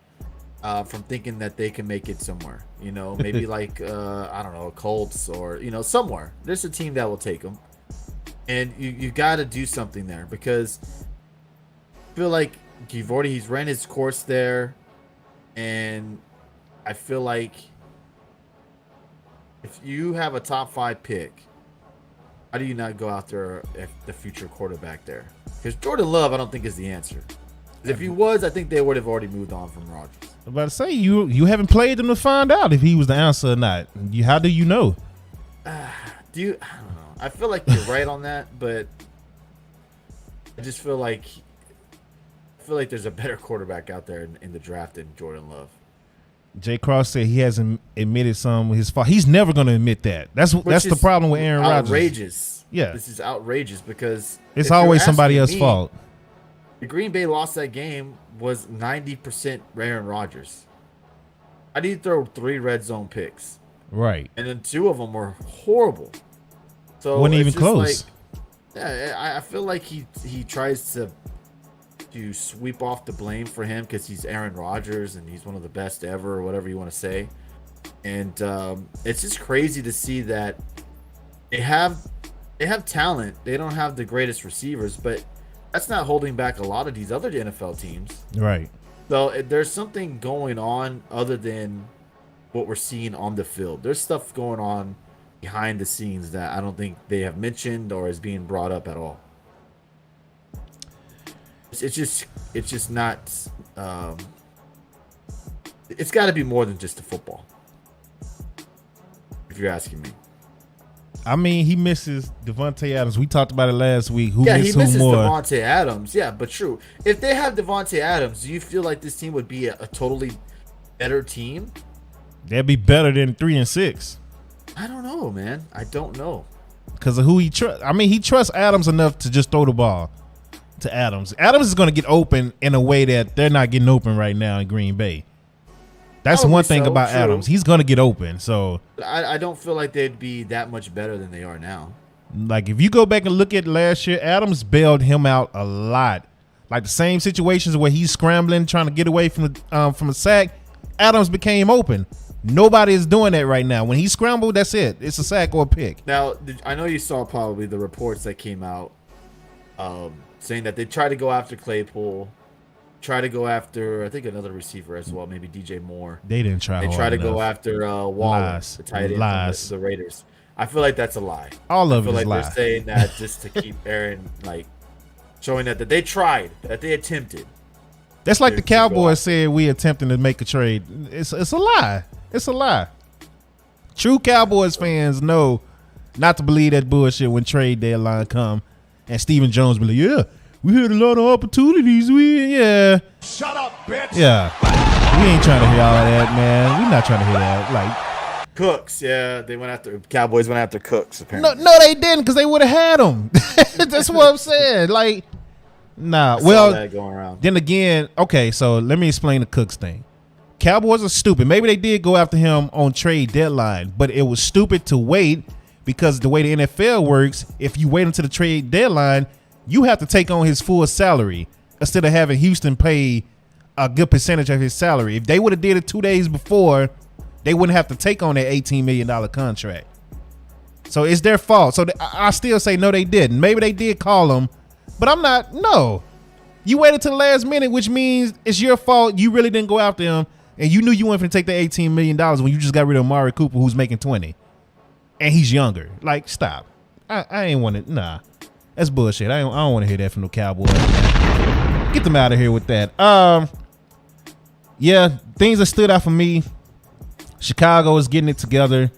from thinking that they can make it somewhere. Maybe like I don't know, Colts or somewhere. There's a team that will take him, and you got to do something there, because I feel like he's ran his course there, and I feel like if you have a top 5 pick, how do you not go after the future quarterback there? Because Jordan Love, I don't think, is the answer. If he was, I think they would have already moved on from Rodgers. I'm about to say, you haven't played him to find out if he was the answer or not. How do you know? I don't know. I feel like you're right on that, but I just feel like there's a better quarterback out there in the draft than Jordan Love. Jay Cross said he hasn't admitted some of his fault. He's never going to admit that. That's the problem with Aaron Rodgers. Outrageous. Yeah, this is outrageous, because it's always somebody else's fault. The Green Bay lost that game was 90% Aaron Rodgers. How do you throw 3 red zone picks? Right. And then 2 of them were horrible. So wasn't even close. I feel like he tries to sweep off the blame for him because he's Aaron Rodgers and he's one of the best ever, or whatever you want to say. And it's just crazy to see that they have talent. They don't have the greatest receivers, but that's not holding back a lot of these other NFL teams. Right. So there's something going on other than what we're seeing on the field. There's stuff going on behind the scenes that I don't think they have mentioned or is being brought up at all. It's just not. It's got to be more than just a football, if you're asking me. I mean, he misses Devontae Adams. We talked about it last week. He misses Devontae Adams. Yeah, but true. If they have Devontae Adams, do you feel like this team would be a totally better team? That'd be better than 3-6. I don't know, man. I don't know. Because of who he trusts. I mean, he trusts Adams enough to just throw the ball to Adams. Adams is going to get open in a way that they're not getting open right now in Green Bay. That's one thing about Adams. He's going to get open. So I don't feel like they'd be that much better than they are now. Like if you go back and look at last year, Adams bailed him out a lot. Like the same situations where he's scrambling, trying to get away from a sack, Adams became open. Nobody is doing that right now. When he scrambled, that's it. It's a sack or a pick. Now, I know you saw probably the reports that came out saying that they tried to go after Claypool, try to go after, I think, another receiver as well, maybe DJ Moore. They didn't try. They tried to go after Waller, the tight end from the Raiders. I feel like that's a lie. All of it is like lie. They're saying that just to keep Aaron, like, showing that they tried, that they attempted. That's like the Cowboys said we attempting to make a trade. It's a lie. It's a lie. True Cowboys fans know not to believe that bullshit when trade deadline come. And Stephen Jones be like, yeah, we had a lot of opportunities. Shut up, bitch. Yeah. We ain't trying to hear all of that, man. We not trying to hear that. Like Cooks, yeah, Cowboys went after Cooks. Apparently, no, they didn't, because they would have had him. That's what I'm saying. Like, nah. Well, that going around. Then again, okay. So let me explain the Cooks thing. Cowboys are stupid. Maybe they did go after him on trade deadline, but it was stupid to wait because the way the NFL works, if you wait until the trade deadline, you have to take on his full salary instead of having Houston pay a good percentage of his salary. If they would have did it 2 days before, they wouldn't have to take on that $18 million contract. So it's their fault. So I still say no, they didn't. Maybe they did call him, but I'm not. No, you waited till the last minute, which means it's your fault. You really didn't go after him, and you knew you weren't going to take the $18 million when you just got rid of Amari Cooper, who's making 20, and he's younger. Like, stop. I ain't want it. Nah, that's bullshit. I don't want to hear that from the Cowboys. Get them out of here with that. Yeah, things that stood out for me. Chicago is getting it together.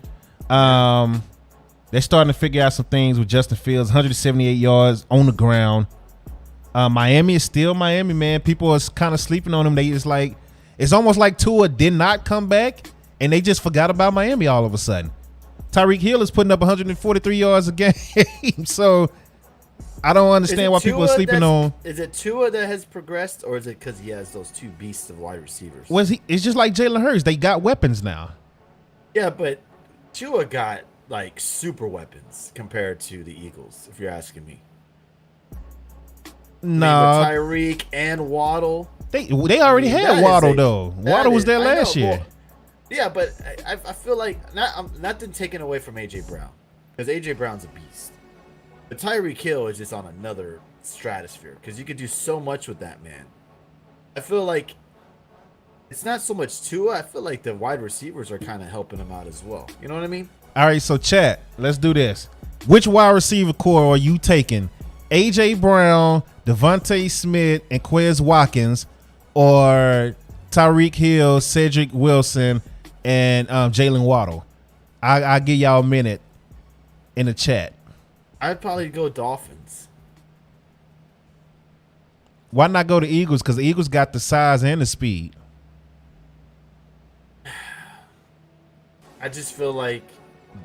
They're starting to figure out some things with Justin Fields, 178 yards on the ground. Miami is still Miami, man. People are kind of sleeping on them. It's almost like Tua did not come back, and they just forgot about Miami all of a sudden. Tyreek Hill is putting up 143 yards a game. So I don't understand why people are sleeping on. Is it Tua that has progressed, or is it because he has those two beasts of wide receivers? It's just like Jalen Hurts. They got weapons now. Yeah, but Tua got like super weapons compared to the Eagles, if you're asking me. No, Tyreek and Waddle. They already had Waddle though. Waddle was there last year. Well, yeah, but I feel like not taking away from AJ Brown, because AJ Brown's a beast. But Tyreek Hill is just on another stratosphere because you could do so much with that man. I feel like it's not so much Tua. I feel like the wide receivers are kind of helping him out as well. You know what I mean? All right, so chat, let's do this. Which wide receiver core are you taking? AJ Brown, Devontae Smith, and Quez Watkins, or Tyreek Hill, Cedric Wilson, and Jalen Waddle? I'll give y'all a minute in the chat. I'd probably go Dolphins. Why not go to Eagles? Because the Eagles got the size and the speed. I just feel like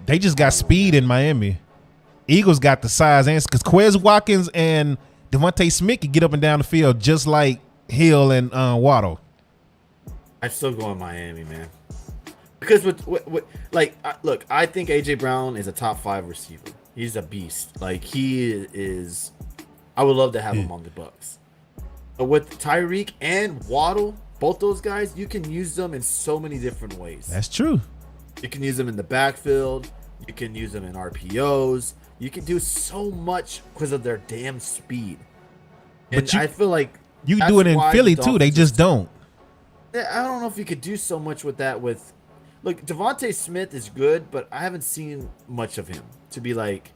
they just got speed in Miami. Eagles got the size and because Quez Watkins and Devontae Smith can get up and down the field just like Hill and Waddle. I'm still going Miami, man. Because look, I think AJ Brown is a top 5 receiver. He's a beast. Like he is. I would love to have him on the Bucs. But with Tyreek and Waddle, both those guys, you can use them in so many different ways. That's true. You can use them in the backfield. You can use them in RPOs. You can do so much because of their damn speed. And I feel like you can do it in Philly too. They just don't. I don't know if you could do so much with that. Look, Devontae Smith is good, but I haven't seen much of him to be like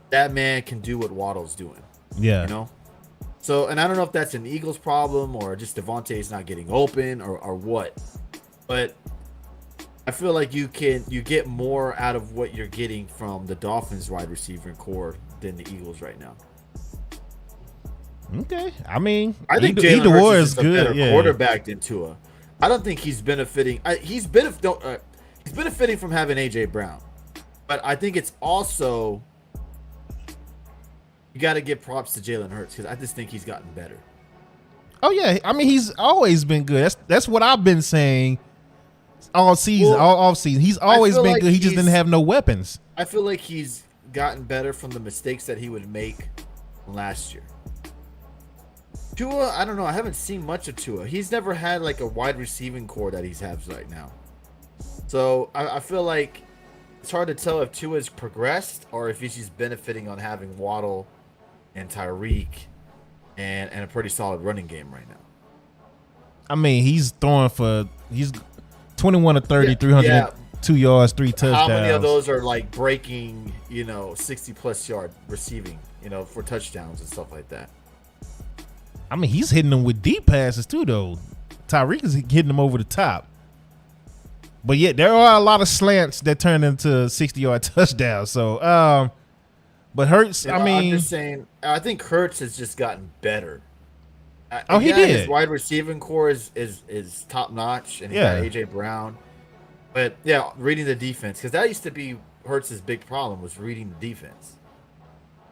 that man can do what Waddle's doing. Yeah, you know. So, and I don't know if that's an Eagles problem or just Devontae's not getting open or what, but I feel like you get more out of what you're getting from the Dolphins wide receiver core than the Eagles right now. Okay, I mean, I think Jalen Hurts is a better quarterback than Tua. I don't think he's benefiting. He's benefiting from having AJ Brown, but I think it's also you got to give props to Jalen Hurts because I just think he's gotten better. Oh yeah, I mean he's always been good. That's what I've been saying all season, all off season. He's always been good. He just didn't have no weapons. I feel like he's gotten better from the mistakes that he would make last year. Tua, I don't know. I haven't seen much of Tua. He's never had like a wide receiving core that he has right now. So I feel like it's hard to tell if Tua's progressed or if he's just benefiting on having Waddle and Tyreek and a pretty solid running game right now. I mean, he's 21 to 30, 302 yards, 3 touchdowns. How many of those are like breaking, 60 plus yard receiving, for touchdowns and stuff like that? I mean, he's hitting them with deep passes too, though. Tyreek is hitting them over the top. But yet there are a lot of slants that turn into 60-yard touchdowns. So, but Hurts, I'm just saying, I think Hurts has just gotten better. He did. His wide receiving core is top notch, and he got AJ Brown. But yeah, reading the defense, because that used to be Hurts' big problem, was reading the defense.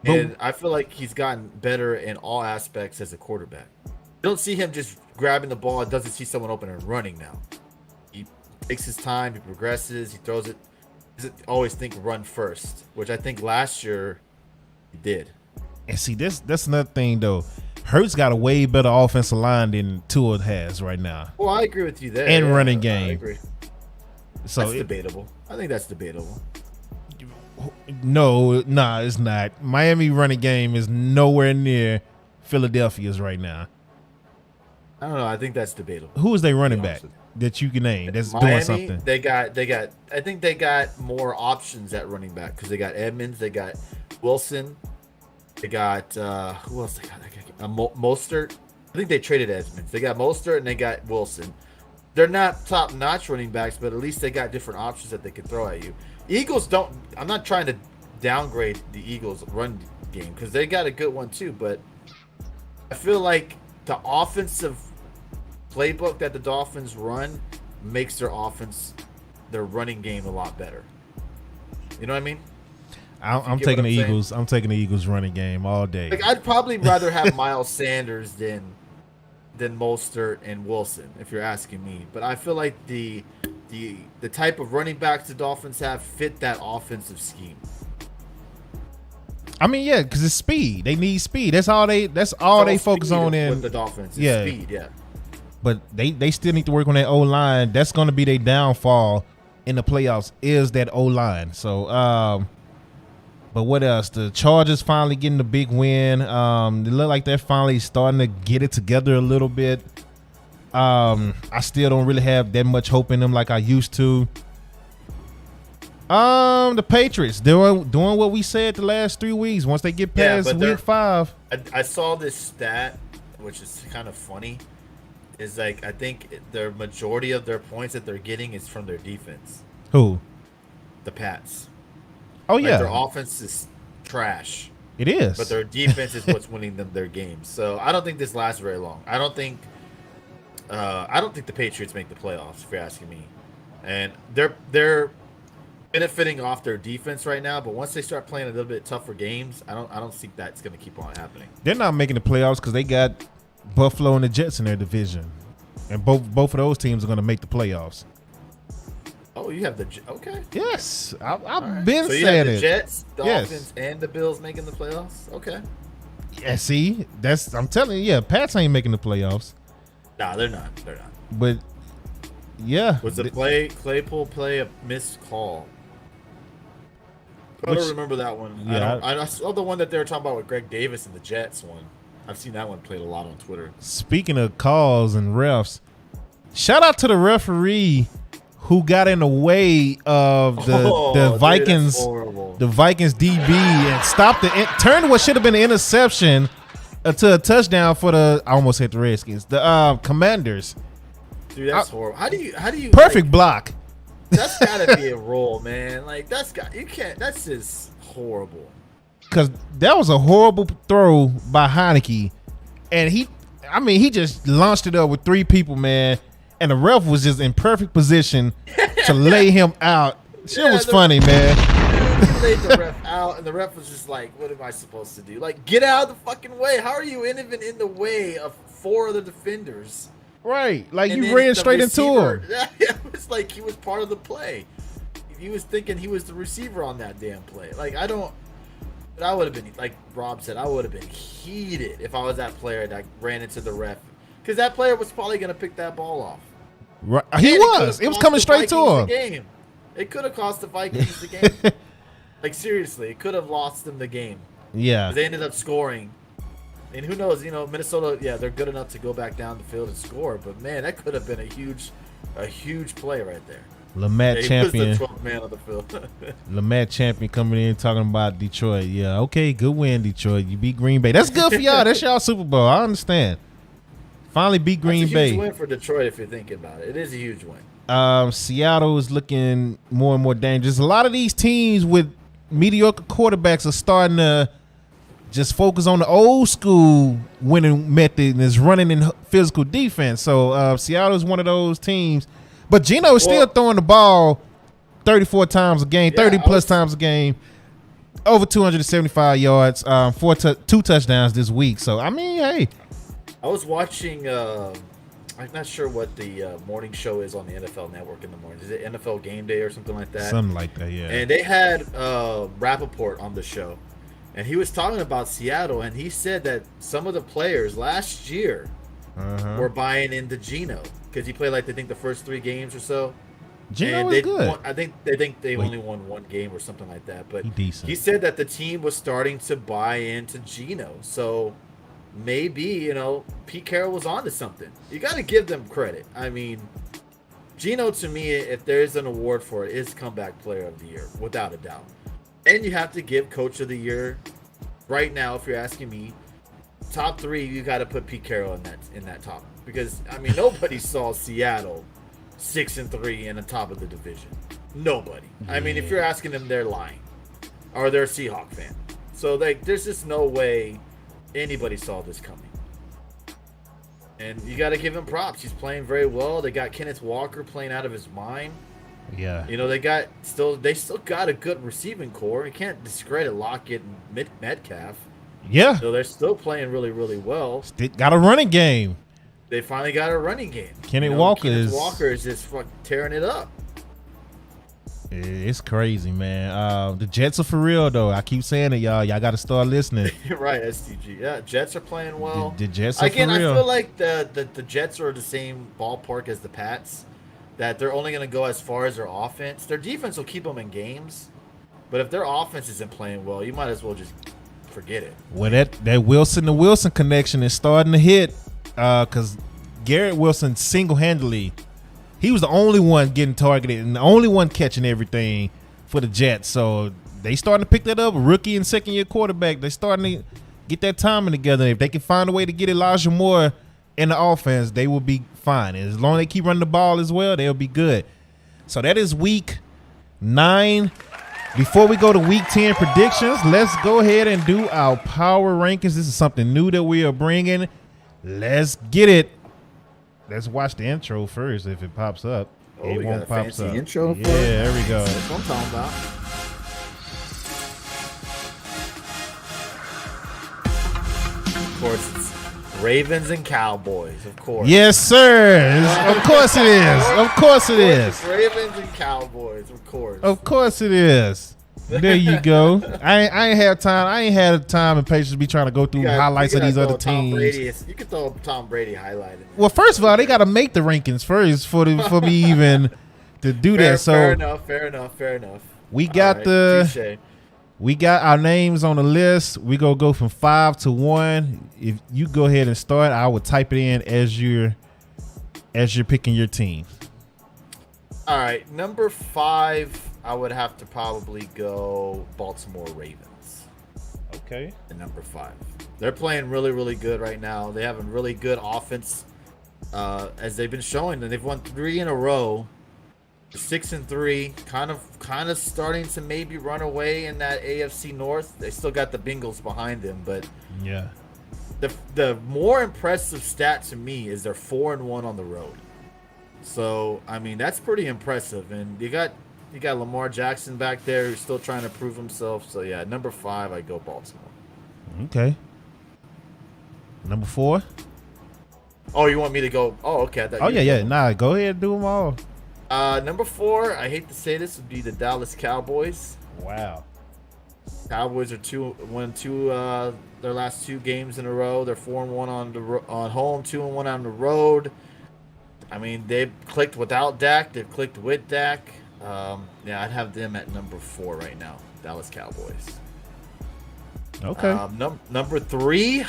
And I feel like he's gotten better in all aspects as a quarterback. You don't see him just grabbing the ball and doesn't see someone open and running now. He takes his time, he progresses, he throws it. He doesn't always think run first, which I think last year he did. And see, that's another thing, though. Hurts got a way better offensive line than Tua has right now. Well, I agree with you there. And running game. I agree. So that's debatable. I think that's debatable. No, it's not. Miami running game is nowhere near Philadelphia's right now. I don't know. I think that's debatable. Who is their running back that you can name that's Miami, doing something? They got. I think they got more options at running back because they got Edmonds, they got Wilson, they got who else? They got Mostert. I think they traded Edmonds. They got Mostert and they got Wilson. They're not top notch running backs, but at least they got different options that they can throw at you. Eagles don't. I'm not trying to downgrade the Eagles' run game because they got a good one too, but I feel like the offensive playbook that the Dolphins run makes their running game a lot better. You know what I mean? I'm taking the Eagles. I'm taking the Eagles running game all day. Like I'd probably rather have Miles Sanders than Mostert and Wilson, if you're asking me. But I feel like the type of running backs the Dolphins have fit that offensive scheme. I mean, yeah, because it's speed. They need speed. That's all they focus on with the Dolphins. Speed, yeah. But they still need to work on that O-line. That's going to be their downfall in the playoffs, is that O-line. So, but what else? The Chargers finally getting the big win. They look like they're finally starting to get it together a little bit. I still don't really have that much hope in them like I used to. The Patriots, doing what we said the last 3 weeks. Once they get past week 5. I saw this stat, which is kind of funny. Is like I think the majority of their points that they're getting is from their defense. Who? The Pats. Oh yeah. Their offense is trash. It is. But their defense is what's winning them their games. So I don't think this lasts very long. I don't think the Patriots make the playoffs, if you're asking me. And they're benefiting off their defense right now, but once they start playing a little bit tougher games, I don't think that's going to keep on happening. They're not making the playoffs because they got Buffalo and the Jets in their division, and both of those teams are going to make the playoffs. Oh, you have the okay. Yes, I've right. been so you saying have the it. Jets, Dolphins, and the Bills making the playoffs. Okay. Yeah, see, I'm telling you, yeah, Pats ain't making the playoffs. Nah, they're not. But yeah, was the Claypool play a missed call? I don't remember that one. Yeah, I saw the one that they were talking about with Greg Davis and the Jets one. I've seen that one played a lot on Twitter. Speaking of calls and refs, shout out to the referee who got in the way of the Vikings, the Vikings DB, and stopped turned what should have been an interception to a touchdown for I almost hit the Redskins, the Commanders. Dude, that's horrible. How do you perfect block? That's gotta be a roll, man. Like you can't. That's just horrible. Because that was a horrible throw by Heineke, and he just launched it up with 3 people, man, and the ref was just in perfect position to lay him out. Shit was funny, man. He laid the ref out, and the ref was just like, "What am I supposed to do? Like, get out of the fucking way! How are you even in the way of 4 other defenders?" Right, like you ran straight into him. It was like he was part of the play. He was thinking he was the receiver on that damn play. Like I don't But I would have been, like Rob said, I would have been heated if I was that player that ran into the ref. Because that player was probably going to pick that ball off. Right. He was. It was coming straight to him. Game. It could have cost the Vikings the game. Like, seriously, it could have lost them the game. Yeah. They ended up scoring. And who knows, Minnesota, yeah, they're good enough to go back down the field and score. But, man, that could have been a huge play right there. Lamette Champion. He was the 12th man on the field. Lamette Champion coming in talking about Detroit. Yeah, okay, good win, Detroit. You beat Green Bay. That's good for y'all. That's y'all Super Bowl. I understand. Finally beat Green Bay. It's a huge win for Detroit if you're thinking about it. It is a huge win. Seattle is looking more and more dangerous. A lot of these teams with mediocre quarterbacks are starting to just focus on the old school winning method and is running in physical defense. So Seattle is one of those teams. But Geno is still throwing the ball 34 times a game, 30-plus times a game, over 275 yards, 2 touchdowns this week. So, I mean, hey. I was watching, I'm not sure what the morning show is on the NFL Network in the morning. Is it NFL Game Day or something like that? Something like that, yeah. And they had Rappaport on the show. And he was talking about Seattle, and he said that some of the players last year were buying into Geno. Because he played, like, I think the first 3 games or so. Geno is good. I think they only won 1 game or something like that. But decent. He said that the team was starting to buy into Geno. So maybe, Pete Carroll was onto something. You got to give them credit. I mean, Geno, to me, if there's an award for it, is Comeback Player of the Year, without a doubt. And you have to give Coach of the Year right now, if you're asking me. Top 3, you got to put Pete Carroll in that top. Because, I mean, nobody saw Seattle 6-3 in the top of the division. Nobody. Yeah. I mean, if you're asking them, they're lying. Or they're a Seahawk fan. So, like, there's just no way anybody saw this coming. And you got to give him props. He's playing very well. They got Kenneth Walker playing out of his mind. Yeah. They still got a good receiving core. You can't discredit Lockett and Metcalf. Yeah. So they're still playing really, really well. Got a running game. They finally got a running game. Kenneth Walker is just fucking tearing it up. It's crazy, man. The Jets are for real, though. I keep saying it, y'all. Y'all got to start listening. You're right, STG. Yeah, Jets are playing well. The Jets are for real. I feel like the Jets are the same ballpark as the Pats, that they're only going to go as far as their offense. Their defense will keep them in games, but if their offense isn't playing well, you might as well just forget it. Well, that Wilson to Wilson connection is starting to hit. Because Garrett Wilson single-handedly, he was the only one getting targeted and the only one catching everything for the Jets. So they starting to pick that up. Rookie and second-year quarterback, they starting to get that timing together. If they can find a way to get Elijah Moore in the offense, they will be fine. And as long as they keep running the ball as well, they'll be good. So that is week 9. Before we go to week 10 predictions, let's go ahead and do our power rankings. This is something new that we are bringing. Let's get it. Let's watch the intro first if it pops up. Oh, it we won't got a pop fancy up. Intro for yeah, there we go. That's what I'm talking about. Of course, it's Ravens and Cowboys, of course. Yes, sir. Of course it is. Of course it is. Ravens and Cowboys, of course. Of course it is. There you go. I ain't had time. I ain't had time and patience to be trying to go through highlights of these other teams. You can throw Tom Brady highlight in there. Well, first of all, they got to make the rankings first for me even to do that. So fair enough. We got we got our names on the list. We gonna go from 5 to 1. If you go ahead and start, I will type it in as you're picking your team. All right, number 5. I would have to probably go Baltimore Ravens. Okay. At number 5. They're playing really, really good right now. They have a really good offense, as they've been showing. And they've won 3 in a row. 6-3, kind of starting to maybe run away in that AFC North. They still got the Bengals behind them, but yeah. The more impressive stat to me is they're 4-1 on the road. So I mean that's pretty impressive, and you got Lamar Jackson back there who's still trying to prove himself. So yeah, number 5, I go Baltimore. Okay. Number 4. Oh, you want me to go? Oh, okay. Oh yeah. Nah, go ahead and do them all. Number 4, I hate to say this, would be the Dallas Cowboys. Wow. Cowboys are won their last 2 games in a row. They're 4-1 on home, 2-1 on the road. I mean, they've clicked without Dak. They've clicked with Dak. Yeah, I'd have them at number 4 right now. Dallas Cowboys. Okay. Number 3.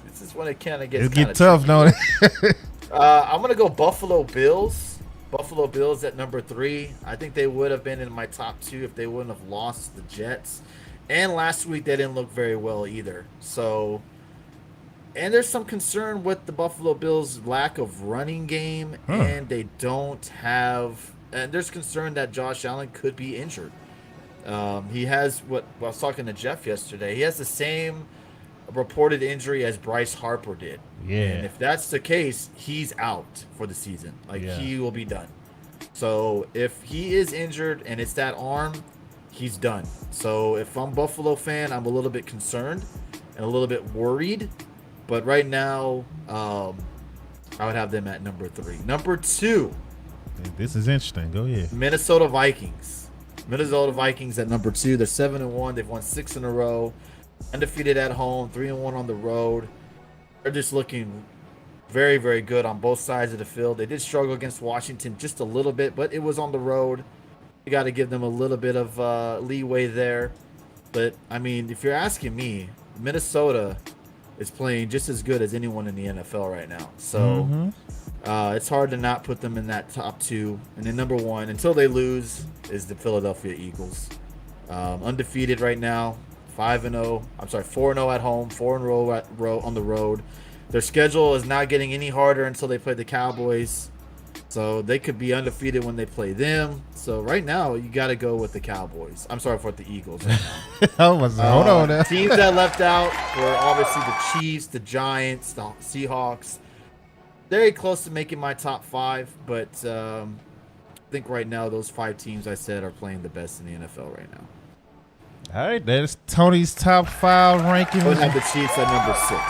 This is when it kind of gets. It get tough, don't it? I'm gonna go Buffalo Bills. Buffalo Bills at number 3. I think they would have been in my top 2 if they wouldn't have lost the Jets. And last week they didn't look very well either. So, and there's some concern with the Buffalo Bills' lack of running game, and they don't have. And there's concern that Josh Allen could be injured. He has I was talking to Jeff yesterday. He has the same reported injury as Bryce Harper did. Yeah. And if that's the case, he's out for the season. He will be done. So if he is injured and it's that arm, he's done. So if I'm a Buffalo fan, I'm a little bit concerned and a little bit worried. But right now, I would have them at number 3. Number 2. This is interesting. Go ahead. Minnesota Vikings. Minnesota Vikings at number 2. They're 7-1. They've won 6 in a row. Undefeated at home, 3-1 on the road. They're just looking very, very good on both sides of the field. They did struggle against Washington just a little bit, but it was on the road. You got to give them a little bit of leeway there. But, I mean, if you're asking me, Minnesota is playing just as good as anyone in the NFL right now. So it's hard to not put them in that top 2. And then number 1, until they lose, is the Philadelphia Eagles. Undefeated right now. 5-0. I'm sorry, 4-0 at home, 4-0 on the road. Their schedule is not getting any harder until they play the Cowboys. So they could be undefeated when they play them. So right now, you got to go with the Cowboys. I'm sorry, for the Eagles right now. Hold on now. Teams that left out were obviously the Chiefs, the Giants, the Seahawks. Very close to making my top 5, but I think right now those 5 teams I said are playing the best in the NFL right now. All right, that's Tony's top 5 rankings. I would have the Chiefs at number 6.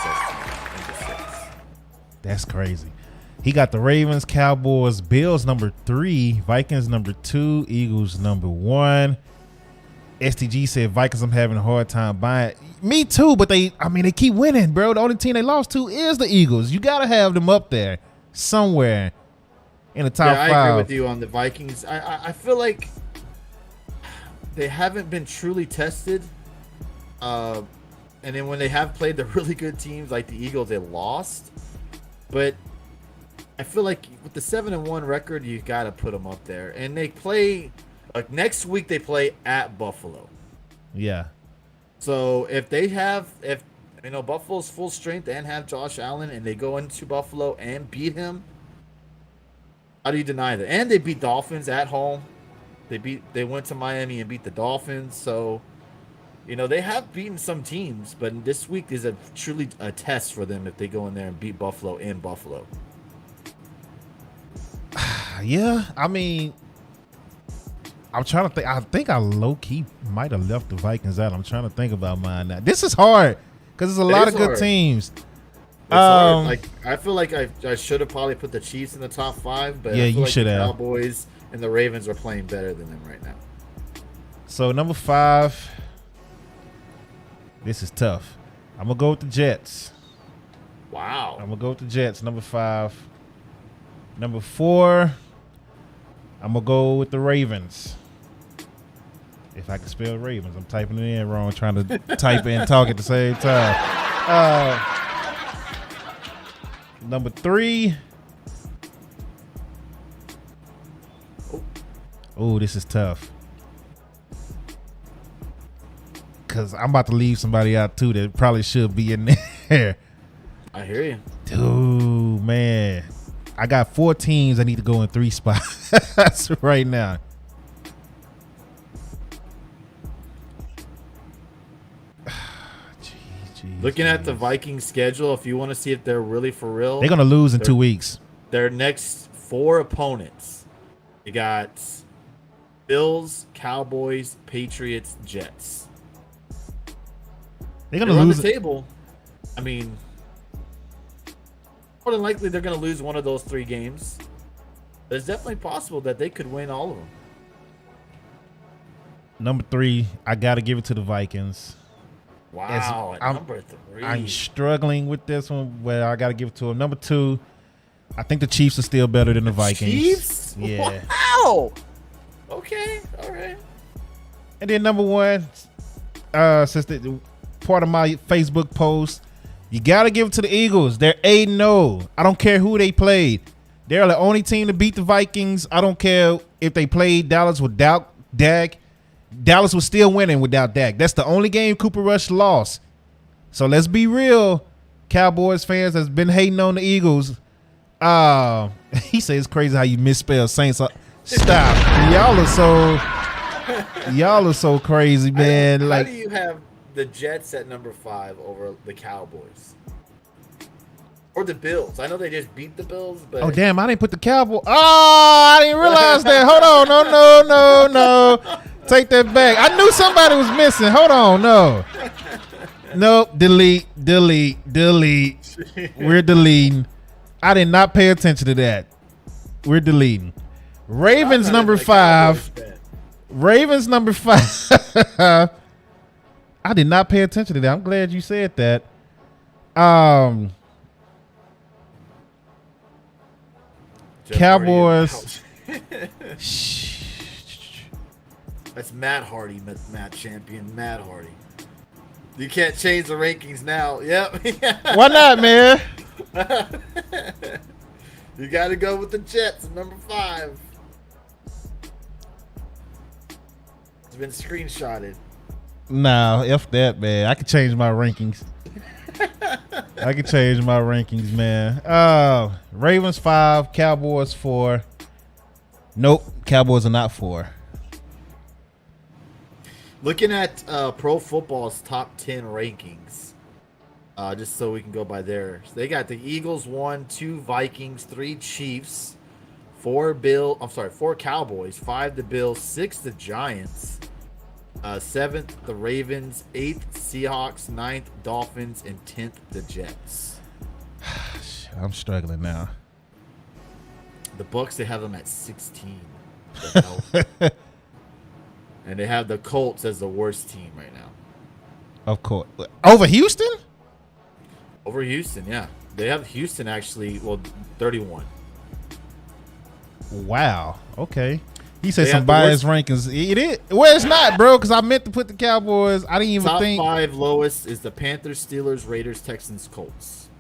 That's crazy. He got the Ravens, Cowboys, Bills number 3, Vikings number 2, Eagles number 1. STG said Vikings, I'm having a hard time buying. Me too, but they keep winning, bro. The only team they lost to is the Eagles. You got to have them up there somewhere in the top 5. I agree with you on the Vikings. I feel like they haven't been truly tested. And then when they have played the really good teams like the Eagles, they lost. But I feel like with the 7-1 record, you got to put them up there. And they play, next week they play at Buffalo. Yeah. So if Buffalo's full strength and have Josh Allen and they go into Buffalo and beat him, how do you deny that? And they beat Dolphins at home. They went to Miami and beat the Dolphins. So, they have beaten some teams, but this week is truly a test for them if they go in there and beat Buffalo in Buffalo. Yeah, I'm trying to think. I think I low-key might have left the Vikings out. I'm trying to think about mine now. This is hard because there's a lot of good teams. It's hard. I feel like I should have probably put the Chiefs in the top 5, but yeah, I feel you should the have. Cowboys and the Ravens are playing better than them right now. So number 5, this is tough. I'm gonna go with the Jets. Wow. I'm gonna go with the Jets. Number 5. Number 4, I'm gonna go with the Ravens. If I can spell Ravens, I'm typing it in wrong, trying to type and talk at the same time. Number 3. Oh, this is tough. Because I'm about to leave somebody out, too, that probably should be in there. I hear you. Dude, man. I got 4 teams that need to go in 3 spots right now. Looking at the Vikings schedule, if you want to see if they're really for real, they're going to lose in 2 weeks. Their next 4 opponents, you got Bills, Cowboys, Patriots, Jets. They're going to lose on the table. I mean, more than likely they're going to lose one of those 3 games. But it's definitely possible that they could win all of them. Number 3, I got to give it to the Vikings. Wow, number 3. I'm struggling with this one, but I got to give it to them. Number 2, I think the Chiefs are still better than the Vikings. Chiefs? Yeah. Wow. Okay, all right. And then number 1, since the part of my Facebook post, you got to give it to the Eagles. They're 8-0. I don't care who they played. They're the only team to beat the Vikings. I don't care if they played Dallas without Dak. Dallas was still winning without Dak. That's the only game Cooper Rush lost. So let's be real, Cowboys fans that's been hating on the Eagles. He says it's crazy how you misspell Saints. Stop. Y'all are so crazy, man. How do you have the Jets at number 5 over the Cowboys? Or the Bills? I know they just beat the Bills, but oh damn, I didn't put the Cowboys. Oh, I didn't realize that. Hold on, no. Take that back. I knew somebody was missing. Hold on, no. Nope, delete. We're deleting. I did not pay attention to that. We're deleting. Ravens number 5. Ravens number 5. I did not pay attention to that. I'm glad you said that. Cowboys. That's Matt Hardy, Matt champion, Matt Hardy. You can't change the rankings now. Yep. Why not, man? You got to go with the Jets, number 5. It's been screenshotted. Nah, F that, man. I can change my rankings. man. Ravens 5, Cowboys 4. Nope, Cowboys are not 4. Looking at Pro Football's top 10 rankings, just so we can go by theirs. They got the Eagles 1, 2 Vikings, 3 Chiefs, 4 Cowboys, 5 the Bills, 6 the Giants, 7th the Ravens, 8th Seahawks, 9th Dolphins, and 10th the Jets. I'm struggling now. The Bucks, they have them at 16. The hell? And they have the Colts as the worst team right now. Of course. Over Houston? Over Houston, yeah. They have Houston actually, 31. Wow. Okay. He said They some have the biased rankings. It is. Well, it's not, bro, because I meant to put the Cowboys. I didn't even Top think. 5 lowest is the Panthers, Steelers, Raiders, Texans, Colts.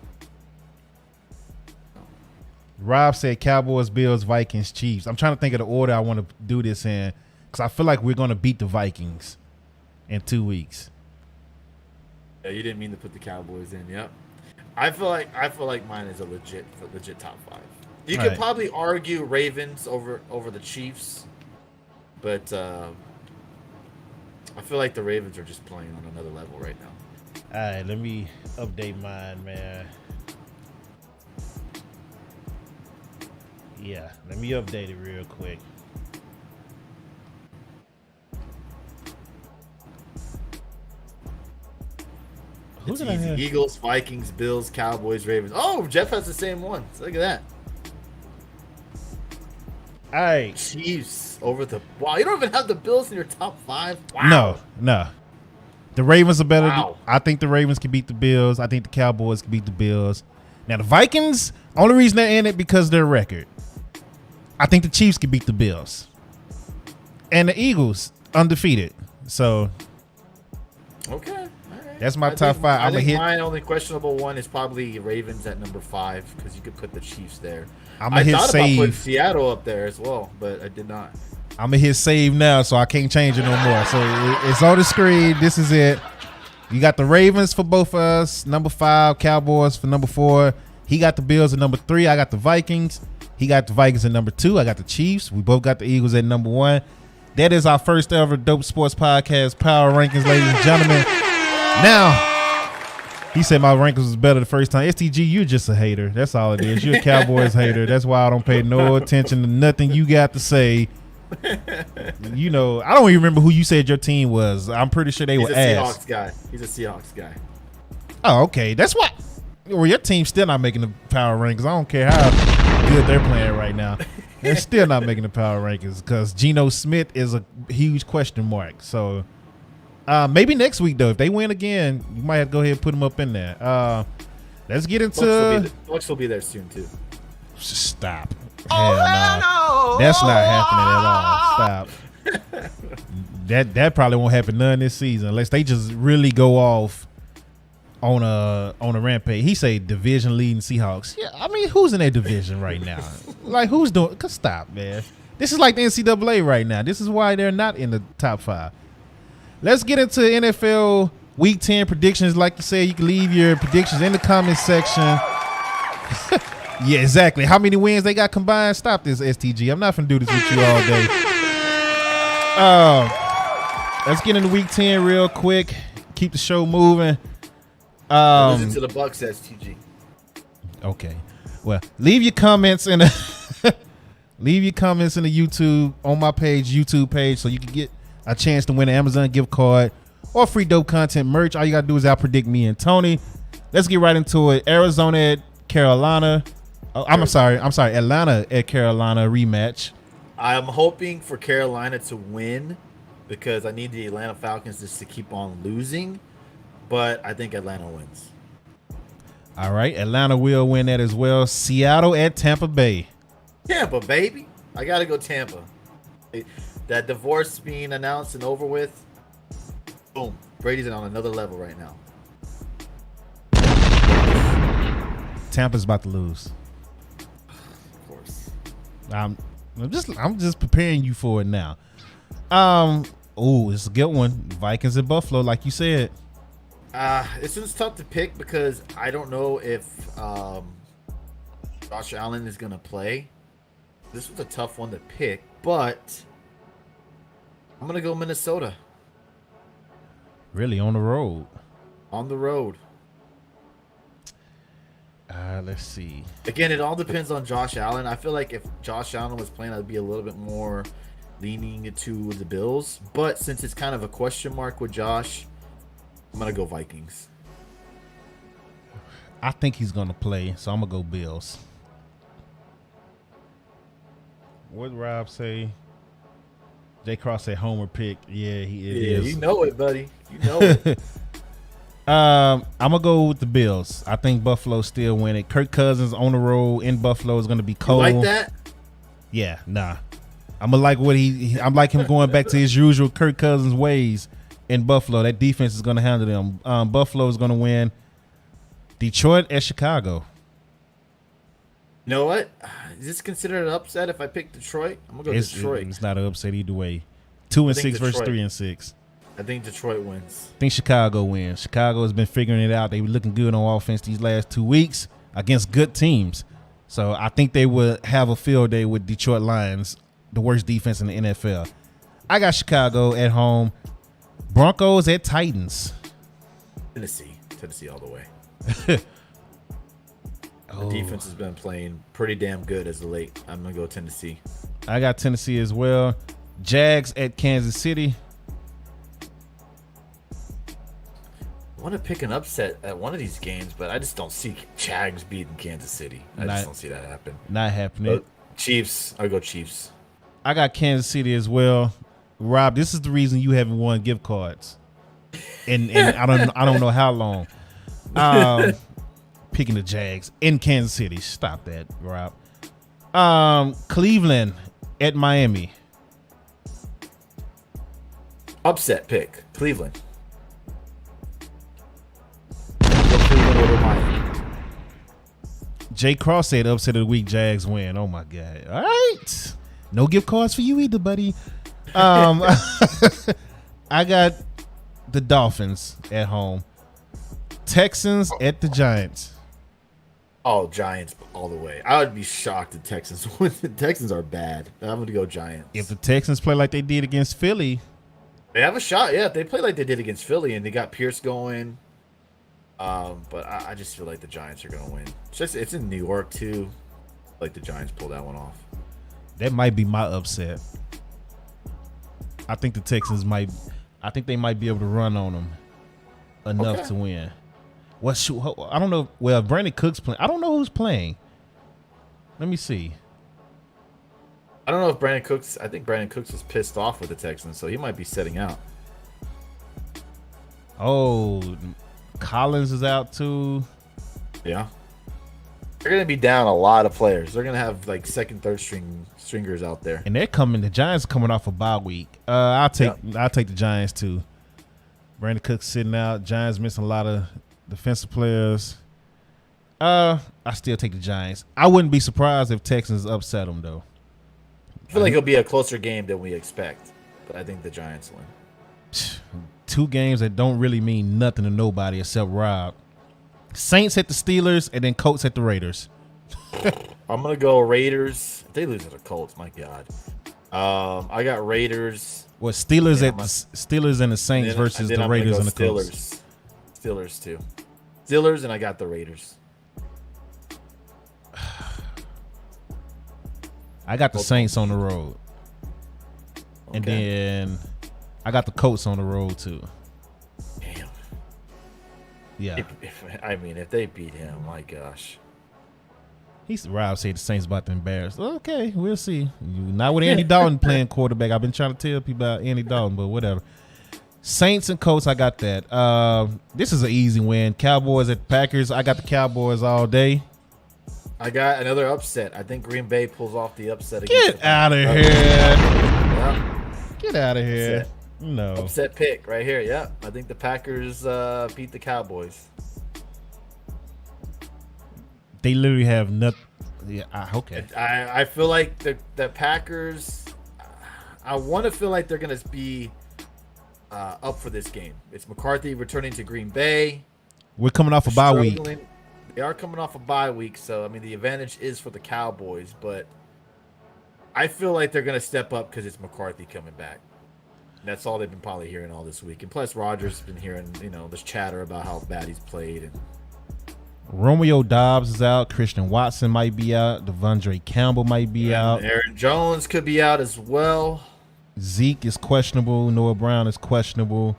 Rob said Cowboys, Bills, Vikings, Chiefs. I'm trying to think of the order I want to do this in, because I feel like we're going to beat the Vikings in 2 weeks. Yeah, you didn't mean to put the Cowboys in. Yep. I feel like mine is a legit top 5. You could probably argue Ravens over the Chiefs, but I feel like the Ravens are just playing on another level right now. All right, let me update mine, man. Yeah, let me update it real quick. It's easy. Eagles, Vikings, Bills, Cowboys, Ravens. Oh, Jeff has the same one. So look at that. All right. Chiefs over the... Wow, you don't even have the Bills in your top 5? Wow. No. The Ravens are better. Wow. I think the Ravens can beat the Bills. I think the Cowboys can beat the Bills. Now, the Vikings, only reason they're in it because of their record. I think the Chiefs can beat the Bills. And the Eagles, undefeated. So... Okay. That's my top 5. I think my only questionable one is probably Ravens at number 5 because you could put the Chiefs there. I thought about putting Seattle up there as well, but I did not. I'm going to hit save now, so I can't change it no more. So it's on the screen. This is it. You got the Ravens for both of us, number 5, Cowboys for number 4. He got the Bills at number 3. I got the Vikings. He got the Vikings at number 2. I got the Chiefs. We both got the Eagles at number 1. That is our first ever Dope Sports Podcast Power Rankings, ladies and gentlemen. Now, he said my rankings was better the first time. STG, you're just a hater. That's all it is. You're a Cowboys hater. That's why I don't pay no attention to nothing you got to say. You know, I don't even remember who you said your team was. I'm pretty sure He's were a ass. Seahawks guy. He's a Seahawks guy. Oh, okay. That's why. Well, your team's still not making the power rankings. I don't care how good they're playing right now. They're still not making the power rankings because Geno Smith is a huge question mark. So maybe next week, though, if they win again, you might have to go ahead and put them up in there. Let's get into Bucks will be there soon, too. Stop. Hell no. That's not happening at all. Stop. That probably won't happen none this season unless they just really go off on a rampage. He say division leading Seahawks. Yeah, I mean, who's in that division right now? Like, who's doing? Cause stop, man. This is like the NCAA right now. This is why they're not in the top 5. Let's get into NFL Week 10 predictions. Like you said, you can leave your predictions in the comment section. Yeah, exactly. How many wins they got combined? Stop this, STG. I'm not gonna do this with you all day. Let's get into Week 10 real quick. Keep the show moving. Listen to the Bucks, STG. Okay. Well, leave your comments in the YouTube on my YouTube page, so you can get a chance to win an Amazon gift card or free dope content merch. All you gotta do is outpredict me and Tony. Let's get right into it. Arizona at Carolina. I'm sorry, Atlanta at Carolina rematch. I'm hoping for Carolina to win because I need the Atlanta Falcons just to keep on losing, but I think Atlanta wins. All right, Atlanta will win that as well. Seattle at Tampa Bay. Tampa, baby. I got to go Tampa. That divorce being announced and over with, boom. Brady's on another level right now. Tampa's about to lose. Of course. I'm just preparing you for it now. It's a good one. Vikings and Buffalo, like you said. This one's tough to pick because I don't know if Josh Allen is gonna play. This was a tough one to pick, but I'm gonna go Minnesota. Really, on the road? On the road. Let's see. Again, it all depends on Josh Allen. I feel like if Josh Allen was playing, I'd be a little bit more leaning to the Bills. But since it's kind of a question mark with Josh, I'm going to go Vikings. I think he's going to play, so I'm going to go Bills. What did Rob say? J. Cross said homer pick. Yeah, he is. You know it, buddy. You know it. I'm going to go with the Bills. I think Buffalo still win it. Kirk Cousins on the road in Buffalo is going to be cold. You like that? Yeah, nah. I'm like I'm like him going back to his usual Kirk Cousins ways in Buffalo. That defense is going to handle them. Buffalo is going to win. Detroit at Chicago. You know what? Is this considered an upset if I pick Detroit? I'm going to go Detroit. It's not an upset either way. 2-6 versus 3-6. I think Detroit wins. I think Chicago wins. Chicago has been figuring it out. They were looking good on offense these last 2 weeks against good teams. So I think they will have a field day with Detroit Lions, the worst defense in the NFL. I got Chicago at home. Broncos at Titans. Tennessee all the way. The defense has been playing pretty damn good as of late. I'm going to go Tennessee. I got Tennessee as well. Jags at Kansas City. I want to pick an upset at one of these games, but I just don't see Jags beating Kansas City. I just don't see that happen. Not happening. But Chiefs. I'll go Chiefs. I got Kansas City as well. Rob, this is the reason you haven't won gift cards. And I don't know how long. Picking the Jags in Kansas City. Stop that, Rob. Cleveland at Miami. Upset pick. Cleveland. Cleveland over Miami. Jay Cross said upset of the week, Jags win. Oh my God. All right. No gift cards for you either, buddy. I got the Dolphins at home. Texans at the Giants. Oh, Giants all the way. I would be shocked if Texans win. The Texans are bad. I'm going to go Giants. If the Texans play like they did against Philly. They have a shot, yeah. If they play like they did against Philly and they got Pierce going. But I just feel like the Giants are going to win. It's in New York, too. Like the Giants pull that one off. That might be my upset. I think the Texans might be able to run on them enough to win. I don't know. Well, Brandon Cook's playing. I don't know who's playing. Let me see. I don't know if Brandon Cooks. I think Brandon Cooks was pissed off with the Texans, so he might be setting out. Oh, Collins is out too. Yeah. They're gonna be down a lot of players. They're gonna have like second, third stringers out there. And they're coming. The Giants are coming off a bye week. I'll take the Giants too. Brandon Cooks sitting out. Giants missing a lot of defensive players. I still take the Giants. I wouldn't be surprised if Texans upset them though. I feel like it'll be a closer game than we expect, but I think the Giants win. 2 games that don't really mean nothing to nobody except Rob. Saints at the Steelers and then Colts at the Raiders. I'm gonna go Raiders. If they lose to the Colts, my God. I got Raiders. Well, Steelers at the Steelers and the Saints versus the Raiders and the Colts. Steelers too. Steelers, and I got the Raiders. I got the Saints on the road. Okay. And then I got the Colts on the road too. Damn. Yeah. If they beat him, my gosh. Rob said the Saints about to embarrass. Okay, we'll see. Not with Andy Dalton playing quarterback. I've been trying to tell people about Andy Dalton, but whatever. Saints and Colts, I got that. This is an easy win. Cowboys at Packers. I got the Cowboys all day. I got another upset. I think Green Bay pulls off the upset. Get out of here. Yeah. Get out of here. No. Upset pick right here. Yeah. I think the Packers beat the Cowboys. They literally have nothing. Yeah, okay. I feel like the Packers, I want to feel like they're going to be up for this game. It's McCarthy returning to Green Bay. We're coming off a bye week. They are coming off a bye week, so, I mean, the advantage is for the Cowboys, but I feel like they're going to step up because it's McCarthy coming back. And that's all they've been probably hearing all this week. And plus, Rodgers has been hearing, this chatter about how bad he's played. And Romeo Dobbs is out. Christian Watson might be out. Devondre Campbell might be out. Aaron Jones could be out as well. Zeke is questionable. Noah Brown is questionable.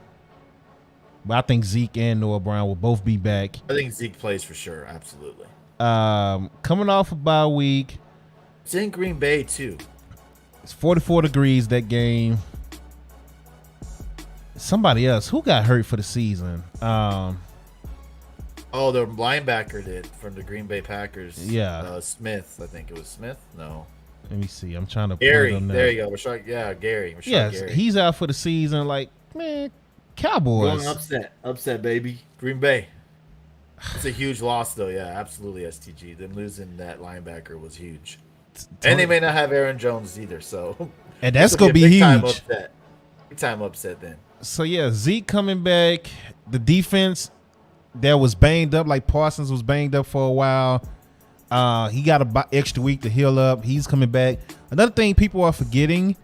But I think Zeke and Noah Brown will both be back. I think Zeke plays for sure. Absolutely. Coming off a bye week. It's in Green Bay, too. It's 44 degrees that game. Somebody else. Who got hurt for the season? The linebacker did from the Green Bay Packers. Yeah. Smith. I think it was Smith. No. Let me see. I'm trying to Gary. There you go. Gary. Yes, Gary. He's out for the season. Like, man, Cowboys. Going upset, baby. Green Bay. It's a huge loss, though. Yeah, absolutely. STG. Them losing that linebacker was huge, and they may not have Aaron Jones either. So, and that's gonna be huge. Big time upset then. So yeah, Zeke coming back. The defense that was banged up, like Parsons was banged up for a while. He got an extra week to heal up. He's coming back. Another thing people are forgetting,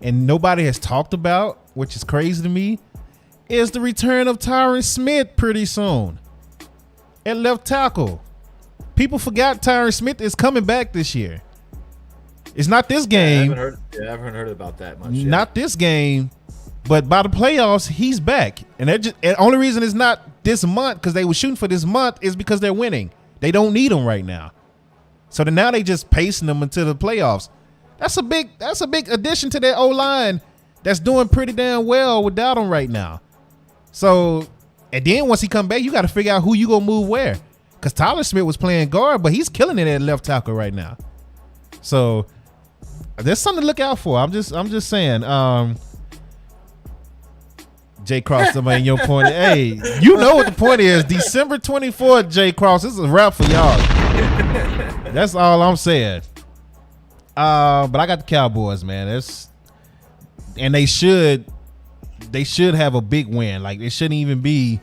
and nobody has talked about, which is crazy to me, is the return of Tyron Smith pretty soon at left tackle. People forgot Tyron Smith is coming back this year. It's not this game. I haven't heard about that much. Not this game, but by the playoffs, he's back. And the only reason it's not this month, because they were shooting for this month, is because they're winning. They don't need him right now. So now they just pacing them until the playoffs. That's a big addition to their O-line that's doing pretty damn well without him right now. So, and then once he come back, you got to figure out who you gonna move where. Because Tyler Smith was playing guard, but he's killing it at left tackle right now. So there's something to look out for. I'm just saying. Jay Cross, somebody in your point. Hey, you know what the point is. December 24th, Jay Cross. This is a wrap for y'all. That's all I'm saying. But I got the Cowboys, man. And they should have a big win. Like, it shouldn't even be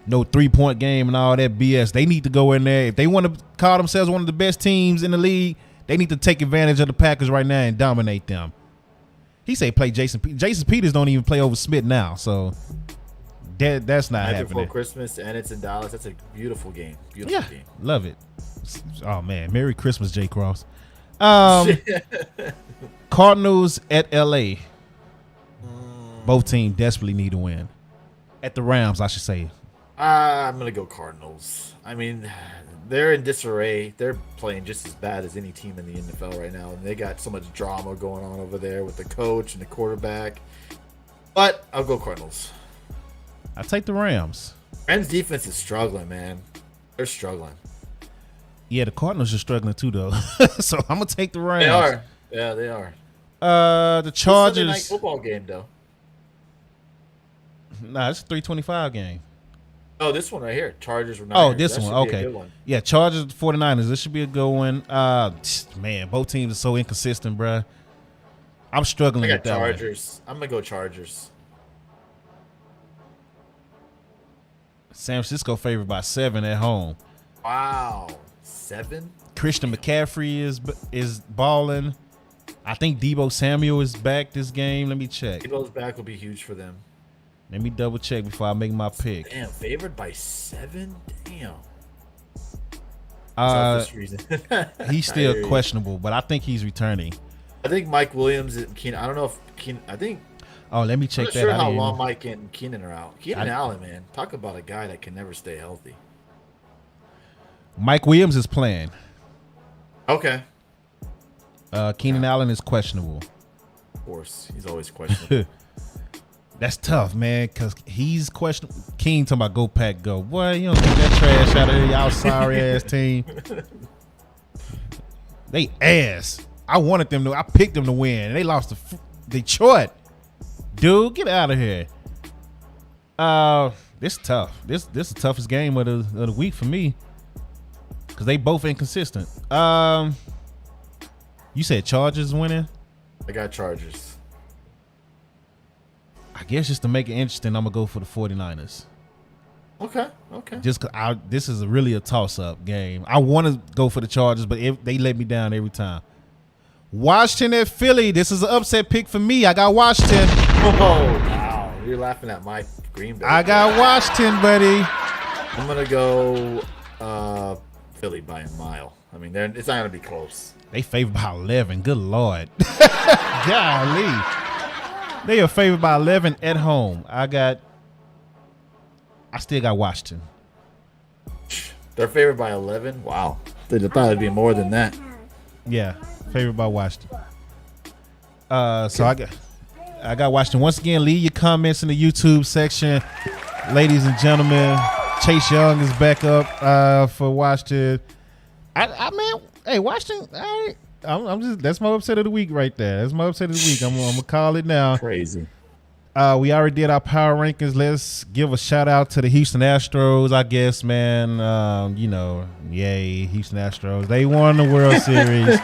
no 3-point game and all that BS. They need to go in there. If they want to call themselves one of the best teams in the league, they need to take advantage of the Packers right now and dominate them. He say play Jason Peters don't even play over Smith now, so that's not happening. Before Christmas, and it's in Dallas. That's a beautiful game. Beautiful game. Love it. Oh man, Merry Christmas, Jay Cross. Cardinals at LA. Both teams desperately need a win. At the Rams, I should say. I'm gonna go Cardinals. I mean, they're in disarray. They're playing just as bad as any team in the NFL right now, and they got so much drama going on over there with the coach and the quarterback. But I'll go Cardinals. I take the Rams. Rams defense is struggling, man. They're struggling. Yeah, the Cardinals are struggling too, though. So I'm gonna take the Rams. They are. Yeah, they are. The Chargers. Sunday night football game, though. Nah, it's a 325 game. Oh, this one right here. Chargers were. Oh, this one. Okay. Yeah, Chargers 49ers. This should be a good one. Man, both teams are so inconsistent, bruh. I'm struggling with that Chargers. I'm gonna go Chargers. San Francisco favored by 7 at home. Wow, 7. Christian McCaffrey is balling. I think Deebo Samuel is back this game. Let me check. Deebo's back will be huge for them. Let me double check before I make my pick. Damn, favored by 7. Damn. He's still questionable, but I think he's returning. I think Mike Williams and Keenan. I don't know if Keenan. I think. Oh, let me check that. I'm not sure how long Mike and Keenan are out. Keenan Allen, man, talk about a guy that can never stay healthy. Mike Williams is playing. Okay. Keenan Allen is questionable. Of course, he's always questionable. That's tough, man, because he's questionable. King talking about go pack go. Boy, you don't get that trash out of here, y'all sorry ass team. They ass. I wanted them to. I picked them to win, and they lost to Detroit. Dude, get out of here. This is tough. This is the toughest game of the week for me, because they both inconsistent. You said Chargers winning? I got Chargers. I guess just to make it interesting, I'm gonna go for the 49ers. Okay. Just cause this is really a toss-up game. I want to go for the Chargers, but they let me down every time. Washington at Philly. This is an upset pick for me. I got Washington. Oh, wow. You're laughing at my Green Bay. I got Washington, buddy. I'm going to go Philly by a mile. I mean, it's not going to be close. They favored by 11. Good Lord. Golly. They are favored by 11 at home. I still got Washington. They're favored by 11? Wow. I thought it'd be more than that. Yeah, favored by Washington. So I got Washington. Once again, leave your comments in the YouTube section. Ladies and gentlemen, Chase Young is back up for Washington. I mean, hey, Washington, all right. I'm just, that's my upset of the week right there. That's my upset of the week. I'm gonna call it now. Crazy. We already did our power rankings. Let's give a shout out to the Houston Astros, I guess, man. Yay, Houston Astros. They won the World Series.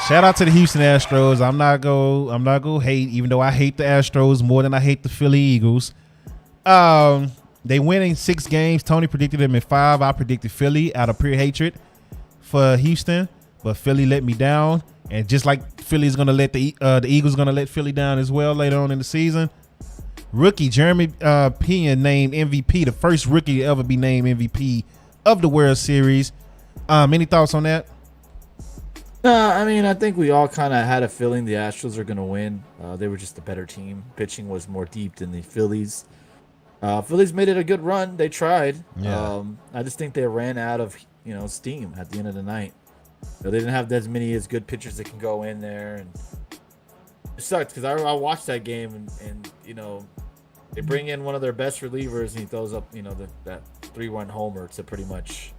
Shout out to the Houston Astros. I'm not gonna hate, even though I hate the Astros more than I hate the Philly Eagles. They winning 6 games. Tony predicted them in 5. I predicted Philly out of pure hatred for Houston, but Philly let me down. And just like Philly's gonna let the Eagles gonna let Philly down as well later on in the season. Rookie Jeremy Pena named MVP, the first rookie to ever be named MVP of the World Series. Any thoughts on that? I mean, I think we all kind of had a feeling the Astros are gonna win. They were just a better team. Pitching was more deep than the Phillies. Phillies made it a good run. They tried. Yeah. I just think they ran out of steam at the end of the night. They didn't have as many good pitchers that can go in there, and it sucked because I watched that game and they bring in one of their best relievers and he throws up that 3-run homer to pretty much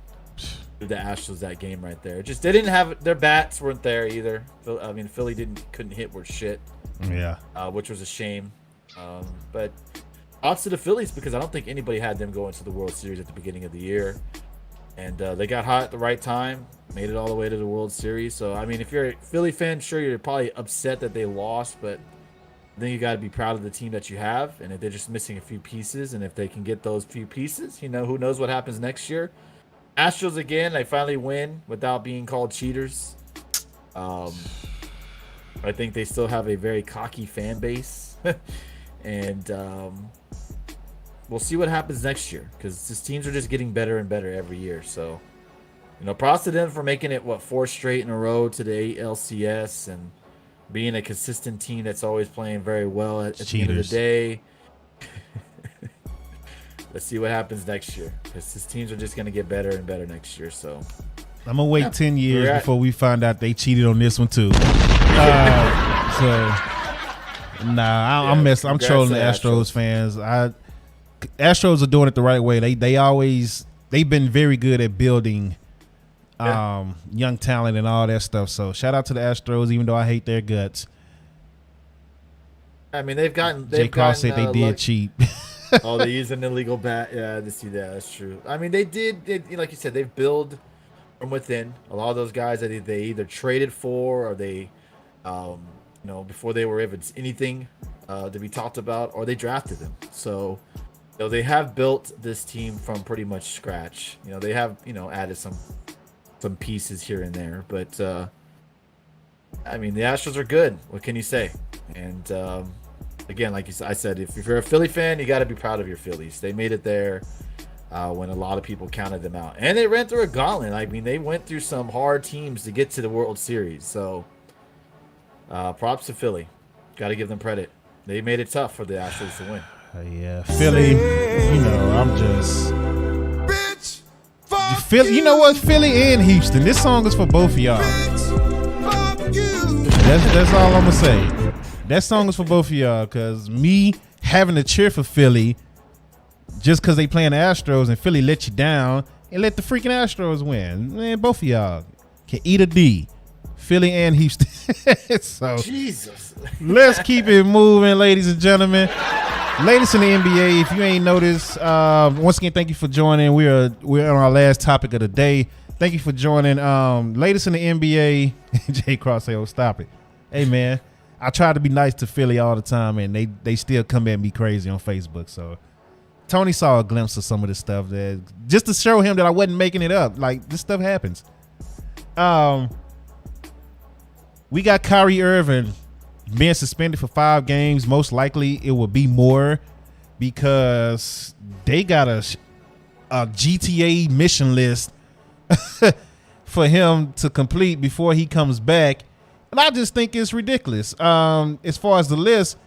do the Astros that game right there. Just they didn't have their bats weren't there either. I mean Philly couldn't hit worth shit. Yeah, which was a shame. But props to the Phillies because I don't think anybody had them go into the World Series at the beginning of the year. And they got hot at the right time, made it all the way to the World Series. So, I mean, if you're a Philly fan, sure, you're probably upset that they lost, but then you got to be proud of the team that you have. And if they're just missing a few pieces, and if they can get those few pieces, who knows what happens next year. Astros, again, they finally win without being called cheaters. I think they still have a very cocky fan base. And we'll see what happens next year because these teams are just getting better and better every year. So, props to them for making it 4 straight in a row to the LCS and being a consistent team that's always playing very well at the end of the day. Let's see what happens next year. Because his teams are just going to get better and better next year. So I'm gonna wait 10 years Right. before we find out they cheated on this one too. I'm messing. I'm congrats trolling to the the Astros Astros. fans. Astros are doing it the right way. They've been very good at building young talent and all that stuff. So shout out to the Astros, even though I hate their guts. I mean, they've gotten. J. Carl said they did cheat. Oh, they used an illegal bat. Yeah, to see that. That's true. I mean, they did. Like you said, they've built from within. A lot of those guys that they either traded for or they, before they were even anything to be talked about, or they drafted them. So, they have built this team from pretty much scratch. They have added some pieces here and there, but I mean, the Astros are good. What can you say? And again, like I said, if you're a Philly fan, you got to be proud of your Phillies. They made it there when a lot of people counted them out, and they ran through a gauntlet. I mean, they went through some hard teams to get to the World Series. So, props to Philly. Got to give them credit. They made it tough for the Astros to win. Yeah, Philly. I'm just. Philly, you know what? Philly and Houston. This song is for both of y'all. That's all I'm gonna say. That song is for both of y'all, because me having to cheer for Philly just because they playing the Astros and Philly let you down and let the freaking Astros win. Man, both of y'all can eat a D. Philly and Houston. So Jesus. let's keep it moving, ladies and gentlemen. Latest in the NBA, if you ain't noticed, once again, thank you for joining. We're on our last topic of the day. Thank you for joining. Latest in the NBA, J. Cross say, "Oh, stop it." Hey, man, I try to be nice to Philly all the time, and they still come at me crazy on Facebook. So Tony saw a glimpse of some of this stuff that just to show him that I wasn't making it up. Like, this stuff happens. We got Kyrie Irving being suspended for 5 games. Most likely it will be more because they got a GTA mission list for him to complete before he comes back. And I just think it's ridiculous as far as the list.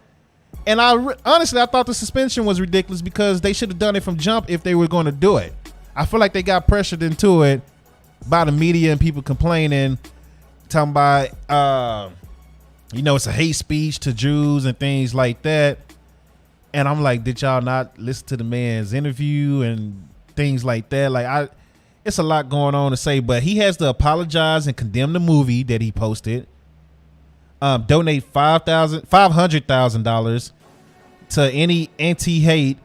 And honestly, I thought the suspension was ridiculous because they should have done it from jump if they were going to do it. I feel like they got pressured into it by the media and people complaining, talking about, it's a hate speech to Jews and things like that. And I'm like, did y'all not listen to the man's interview and things like that? Like, it's a lot going on to say, but he has to apologize and condemn the movie that he posted. Donate $500,000 to any anti-hate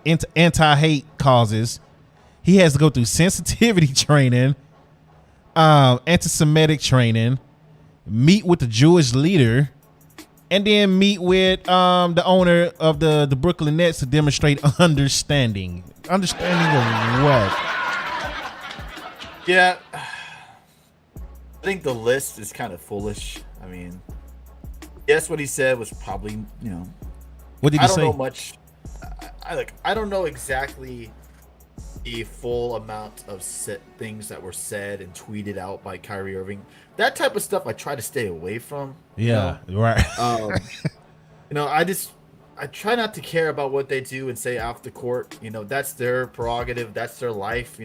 causes. He has to go through sensitivity training, anti-Semitic training, meet with the Jewish leader, and then meet with the owner of the Brooklyn Nets to demonstrate understanding. Understanding of what? Yeah, I think the list is kind of foolish. I mean, yes, what he said was probably, What did he say? I don't know much. I don't know exactly the full amount of things that were said and tweeted out by Kyrie Irving. That type of stuff I try to stay away from. Yeah, right. I try not to care about what they do and say off the court. That's their prerogative. That's their life.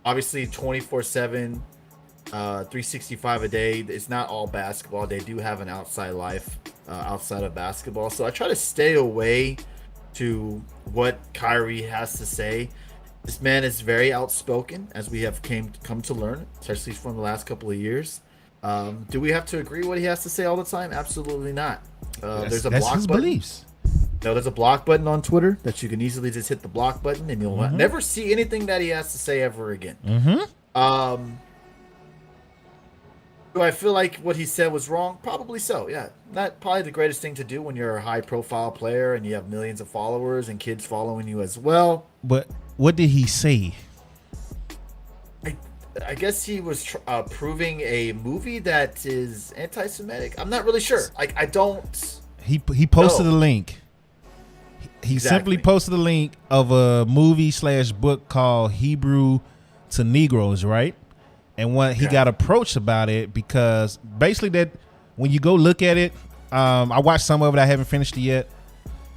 Obviously 24/7, 365 a day. It's not all basketball. They do have an outside life outside of basketball. So I try to stay away to what Kyrie has to say. This man is very outspoken, as we have come to learn, especially from the last couple of years. Do we have to agree what he has to say all the time? Absolutely not. There's a that's block his button. beliefs. No, there's a block button on Twitter that you can easily just hit the block button, and you'll never see anything that he has to say ever again. Do I feel like what he said was wrong? Probably so, yeah. Not probably the greatest thing to do when you're a high-profile player and you have millions of followers and kids following you as well. But what did he say? I guess he was proving a movie that is anti-Semitic. I'm not really sure. I don't. He posted a link. He simply posted a link of a movie/book called Hebrew to Negroes, right? And when he got approached about it, because basically that when you go look at it, I watched some of it. I haven't finished it yet.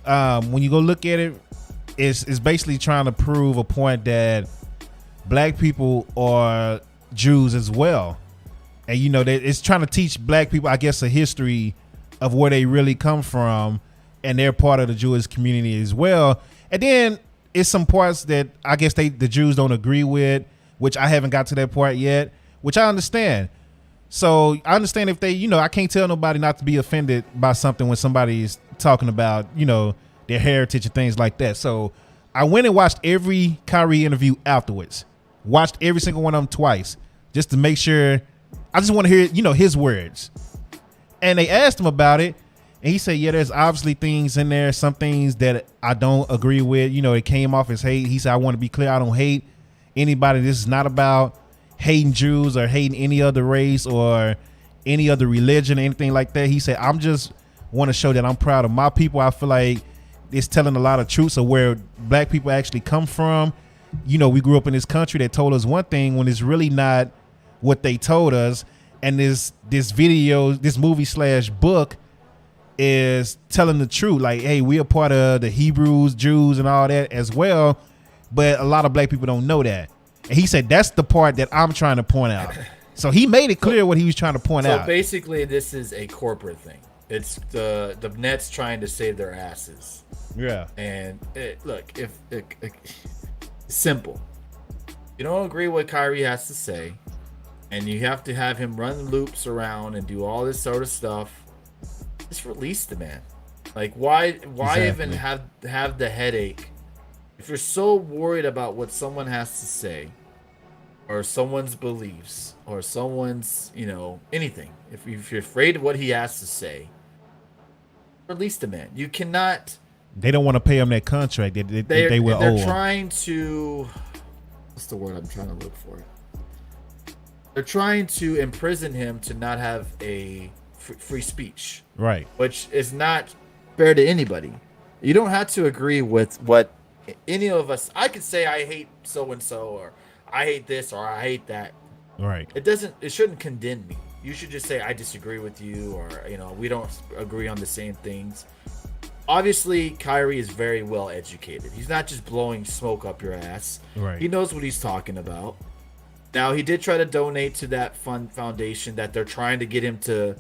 When you go look at it, is basically trying to prove a point that black people are Jews as well. And, you know, it's trying to teach black people, I guess, a history of where they really come from. And they're part of the Jewish community as well. And then it's some parts that I guess the Jews don't agree with, which I haven't got to that part yet, which I understand. So I understand if they, you know, I can't tell nobody not to be offended by something when somebody is talking about, you know, their heritage and things like that. So I went and watched every Kyrie interview afterwards. Watched every single one of them twice just to make sure. I just want to hear, you know, his words. And they asked him about it. And he said, yeah, there's obviously things in there, some things that I don't agree with. You know, it came off as hate. He said, I want to be clear. I don't hate anybody. This is not about hating Jews or hating any other race or any other religion or anything like that. He said, I'm just want to show that I'm proud of my people. I feel like it's telling a lot of truths of where black people actually come from. You know, we grew up in this country that told us one thing when it's really not what they told us. And this movie/book is telling the truth. Like, hey, we are part of the Hebrews, Jews, and all that as well. But a lot of black people don't know that. And he said, that's the part that I'm trying to point out. So he made it clear what he was trying to point out. So basically, this is a corporate thing. It's the Nets trying to save their asses. Yeah. And look, simple. You don't agree with what Kyrie has to say, and you have to have him run loops around and do all this sort of stuff. Just release the man. Like, why Exactly. even have the headache? If you're so worried about what someone has to say, or someone's beliefs, or someone's, you know, anything, if you're afraid of what he has to say, release the man. You cannot. They don't want to pay him that contract that they will owe him. They're trying to. What's the word I'm trying to look for? They're trying to imprison him to not have a free speech, Right? Which is not fair to anybody. You don't have to agree with what any of us. I could say I hate so and so, or I hate this, or I hate that. Right. It shouldn't condemn me. You should just say I disagree with you, or, you know, we don't agree on the same things. Obviously, Kyrie is very well educated. He's not just blowing smoke up your ass. Right. He knows what he's talking about. Now, he did try to donate to that foundation that they're trying to get him to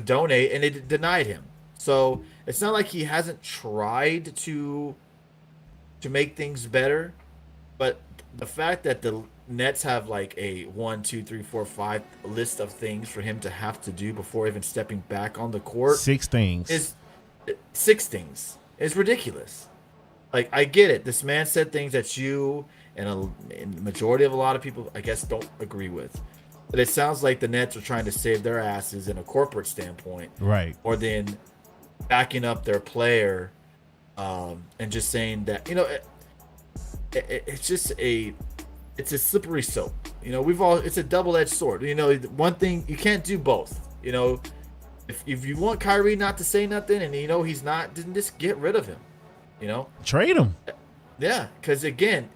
donate, and it denied him. So it's not like he hasn't tried to make things better, but the fact that the Nets have like a 1, 2, 3, 4, 5 list of things for him to have to do before even stepping back on the court. 6 things. Is 6 things. It's ridiculous. Like, I get it. This man said things that you and the majority of a lot of people, I guess, don't agree with. But it sounds like the Nets are trying to save their asses in a corporate standpoint. Right. Or then backing up their player and just saying that, you know, it's just it's a slippery slope. You know, it's a double-edged sword. You know, one thing, you can't do both. You know, if you want Kyrie not to say nothing and you know he's not, then just get rid of him. You know, Trade him. Yeah, because again,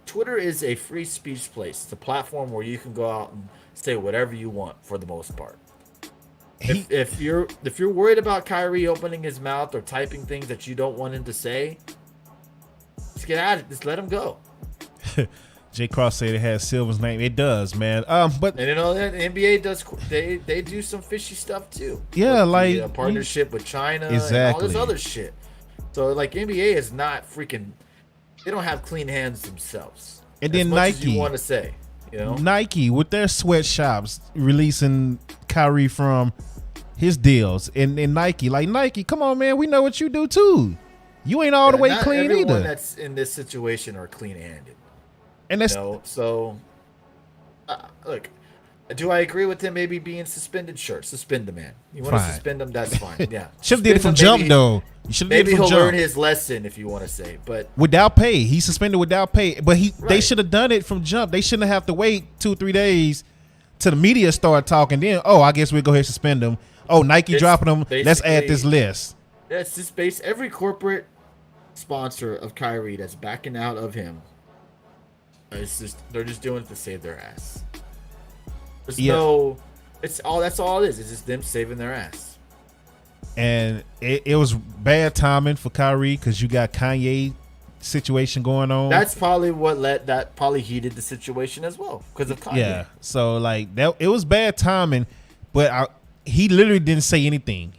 Twitter is a free speech place. It's a platform where you can go out and say whatever you want for the most part. If you're worried about Kyrie opening his mouth or typing things that you don't want him to say, just get at it. Just let him go. Jay Cross said it has Silver's name. It does, man. But And you know that the NBA does. They do some fishy stuff too. Yeah, with like the, partnership with China and all Exactly. this other shit. So like NBA is not freaking. They don't have clean hands themselves. And then as much as Nike. you want to say, you know, Nike with their sweatshops releasing Kyrie from his deals, and Nike, like, Nike, come on, man, we know what you do too. You ain't all the way not clean everyone either. that's in this situation are clean-handed. And that's You know, so look. Do I agree with him maybe being suspended? Sure, suspend the man. You want to Fine. suspend him? That's fine. Yeah, should have did it from Suspend him, jump though. You should have did Maybe it from he'll jump learn his lesson if you want to say, but without pay. He suspended without pay, but they Right. should have done it from jump. They shouldn't have to wait 2-3 days till the media start talking. Then, I guess we'll go ahead and suspend them. Oh, Nike It's dropping them. Let's add basically- this list. that's just base. Every corporate sponsor of Kyrie that's backing out of him, they're just doing it to save their ass. There's Yeah. that's all it is. It's just them saving their ass. And it was bad timing for Kyrie because you got Kanye situation going on. That's probably that probably heated the situation as well because of Kanye. Yeah. So like that, it was bad timing, but he literally didn't say anything.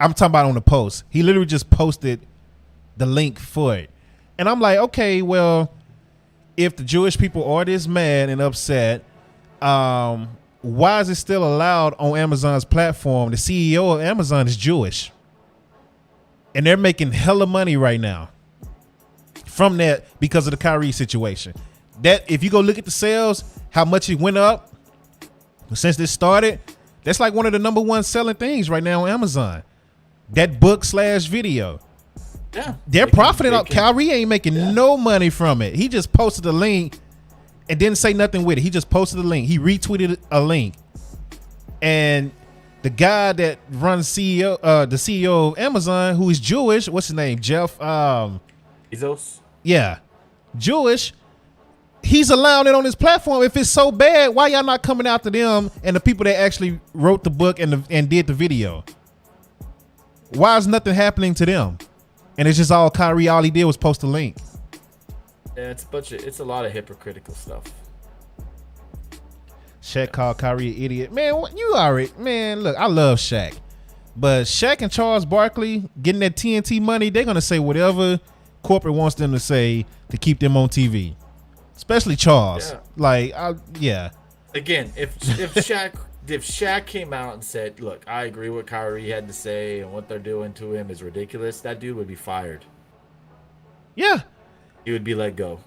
I'm talking about on the post. He literally just posted the link for it. And I'm like, okay, well, if the Jewish people are this mad and upset, why is it still allowed on Amazon's platform? The CEO of Amazon is Jewish. And they're making hella money right now from that because of the Kyrie situation. That if you go look at the sales, how much it went up since this started, that's like one of the number one selling things right now on Amazon. That book / video. Yeah. They're profiting out. Kyrie ain't making no money from it. He just posted a link and didn't say nothing with it. He just posted a link. He retweeted a link. And the guy that runs the CEO of Amazon, who is Jewish, what's his name? Jeff Bezos. Yeah. Jewish. He's allowing it on his platform. If it's so bad, why y'all not coming after them and the people that actually wrote the book and did the video? Why is nothing happening to them? And it's just all Kyrie. All he did was post a link. Yeah, it's a lot of hypocritical stuff. Shaq called Kyrie an idiot. Man, look, I love Shaq. But Shaq and Charles Barkley getting that TNT money, they're going to say whatever corporate wants them to say to keep them on TV. Especially Charles. Yeah. Again, if Shaq came out and said, look, I agree with Kyrie had to say and what they're doing to him is ridiculous, that dude would be fired. Yeah. He would be let go.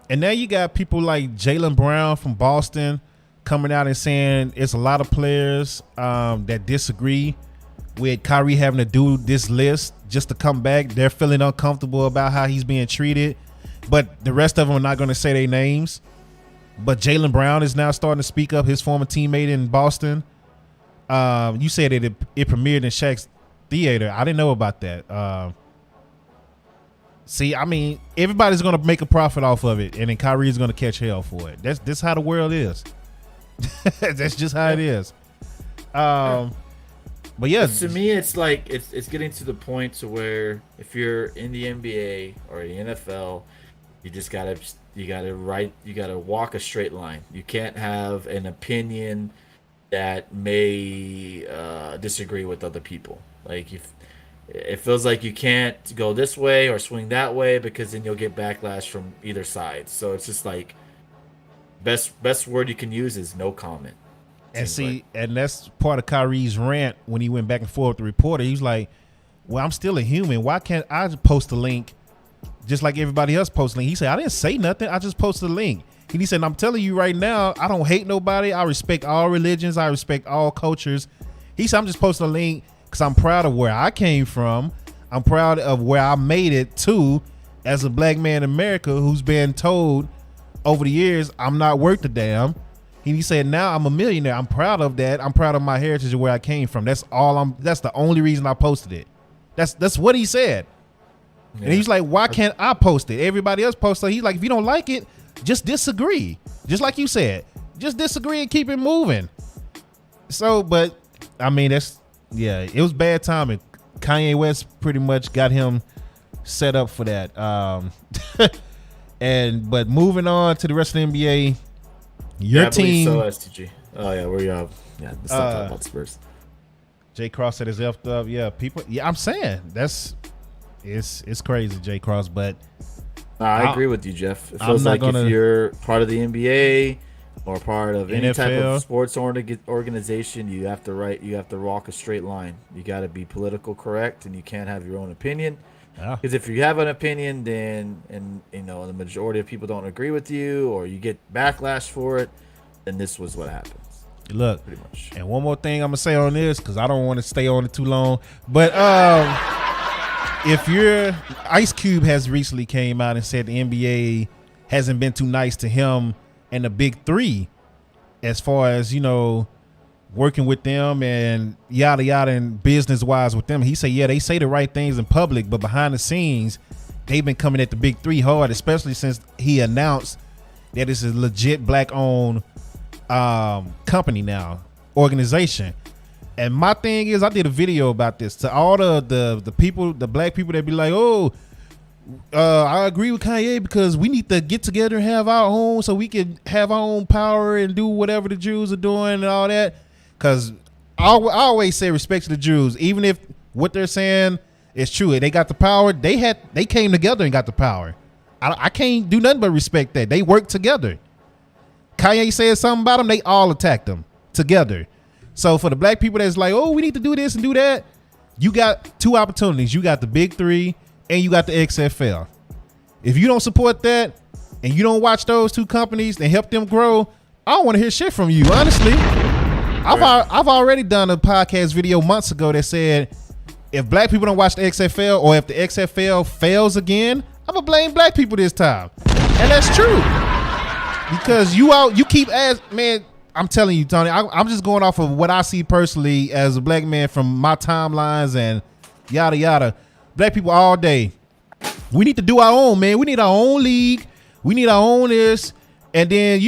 And now you got people like Jaylen Brown from Boston coming out and saying it's a lot of players that disagree with Kyrie having to do this list just to come back. They're feeling uncomfortable about how he's being treated. But the rest of them are not going to say their names. But Jaylen Brown is now starting to speak up, his former teammate in Boston. You said it premiered in Shaq's theater. I didn't know about that. See, I mean, everybody's going to make a profit off of it, and then Kyrie is going to catch hell for it. That's how the world is. That's just how it is. But yeah, to me, it's like it's getting to the point to where if you're in the NBA or the NFL, you just gotta walk a straight line. You can't have an opinion that may disagree with other people. Like it feels like you can't go this way or swing that way because then you'll get backlash from either side. So it's just like best word you can use is no comment. And see, and that's part of Kyrie's rant when he went back and forth with the reporter. He was like, well, I'm still a human. Why can't I just post a link just like everybody else posts a link? He said, I didn't say nothing. I just posted a link. And he said, I'm telling you right now, I don't hate nobody. I respect all religions. I respect all cultures. He said, I'm just posting a link because I'm proud of where I came from. I'm proud of where I made it to as a black man in America who's been told over the years, I'm not worth a damn. He said, now I'm a millionaire. I'm proud of that. I'm proud of my heritage and where I came from. That's the only reason I posted it. That's what he said. Yeah. And he's like, why can't I post it? Everybody else posts it. He's like, if you don't like it, just disagree. Just like you said, just disagree and keep it moving. So, but I mean, it was bad timing. Kanye West pretty much got him set up for that. But moving on to the rest of the NBA, your team. So STG. Oh yeah, let's not talk about Spurs. Jay Cross said it's effed up. Yeah, people. Yeah, I'm saying it's crazy, Jay Cross. But I agree with you, Jeff. It feels like if you're part of the NBA or part of any type of sports organization, you have to walk a straight line. You got to be political correct, and you can't have your own opinion. Because if you have an opinion, then the majority of people don't agree with you, or you get backlash for it, then this was what happens. Look, pretty much. And one more thing I'm gonna say on this, because I don't want to stay on it too long, but if you're Ice Cube has recently came out and said the NBA hasn't been too nice to him and the big three, as far as working with them and yada yada and business wise with them. He said, yeah, they say the right things in public, but behind the scenes, they've been coming at the big three hard, especially since he announced that it's a legit black owned company now, organization. And my thing is, I did a video about this to all the people, the black people that be like, oh, I agree with Kanye because we need to get together and have our own so we can have our own power and do whatever the Jews are doing and all that. Because I always say respect to the Jews, even if what they're saying is true. They got the power. They came together and got the power. I can't do nothing but respect that. They worked together. Kanye said something about them, they all attacked them together. So for the black people that's like, oh, we need to do this and do that, you got two opportunities. You got the big three and you got the XFL. If you don't support that and you don't watch those two companies and help them grow, I don't want to hear shit from you, honestly. I've already done a podcast video months ago that said if black people don't watch the XFL or if the XFL fails again, I'm gonna blame black people this time. And that's true. Because you keep asking, man, I'm telling you, Tony, I'm just going off of what I see personally as a black man from my timelines and yada, yada. Black people all day. We need to do our own, man. We need our own league. We need our own this. And then,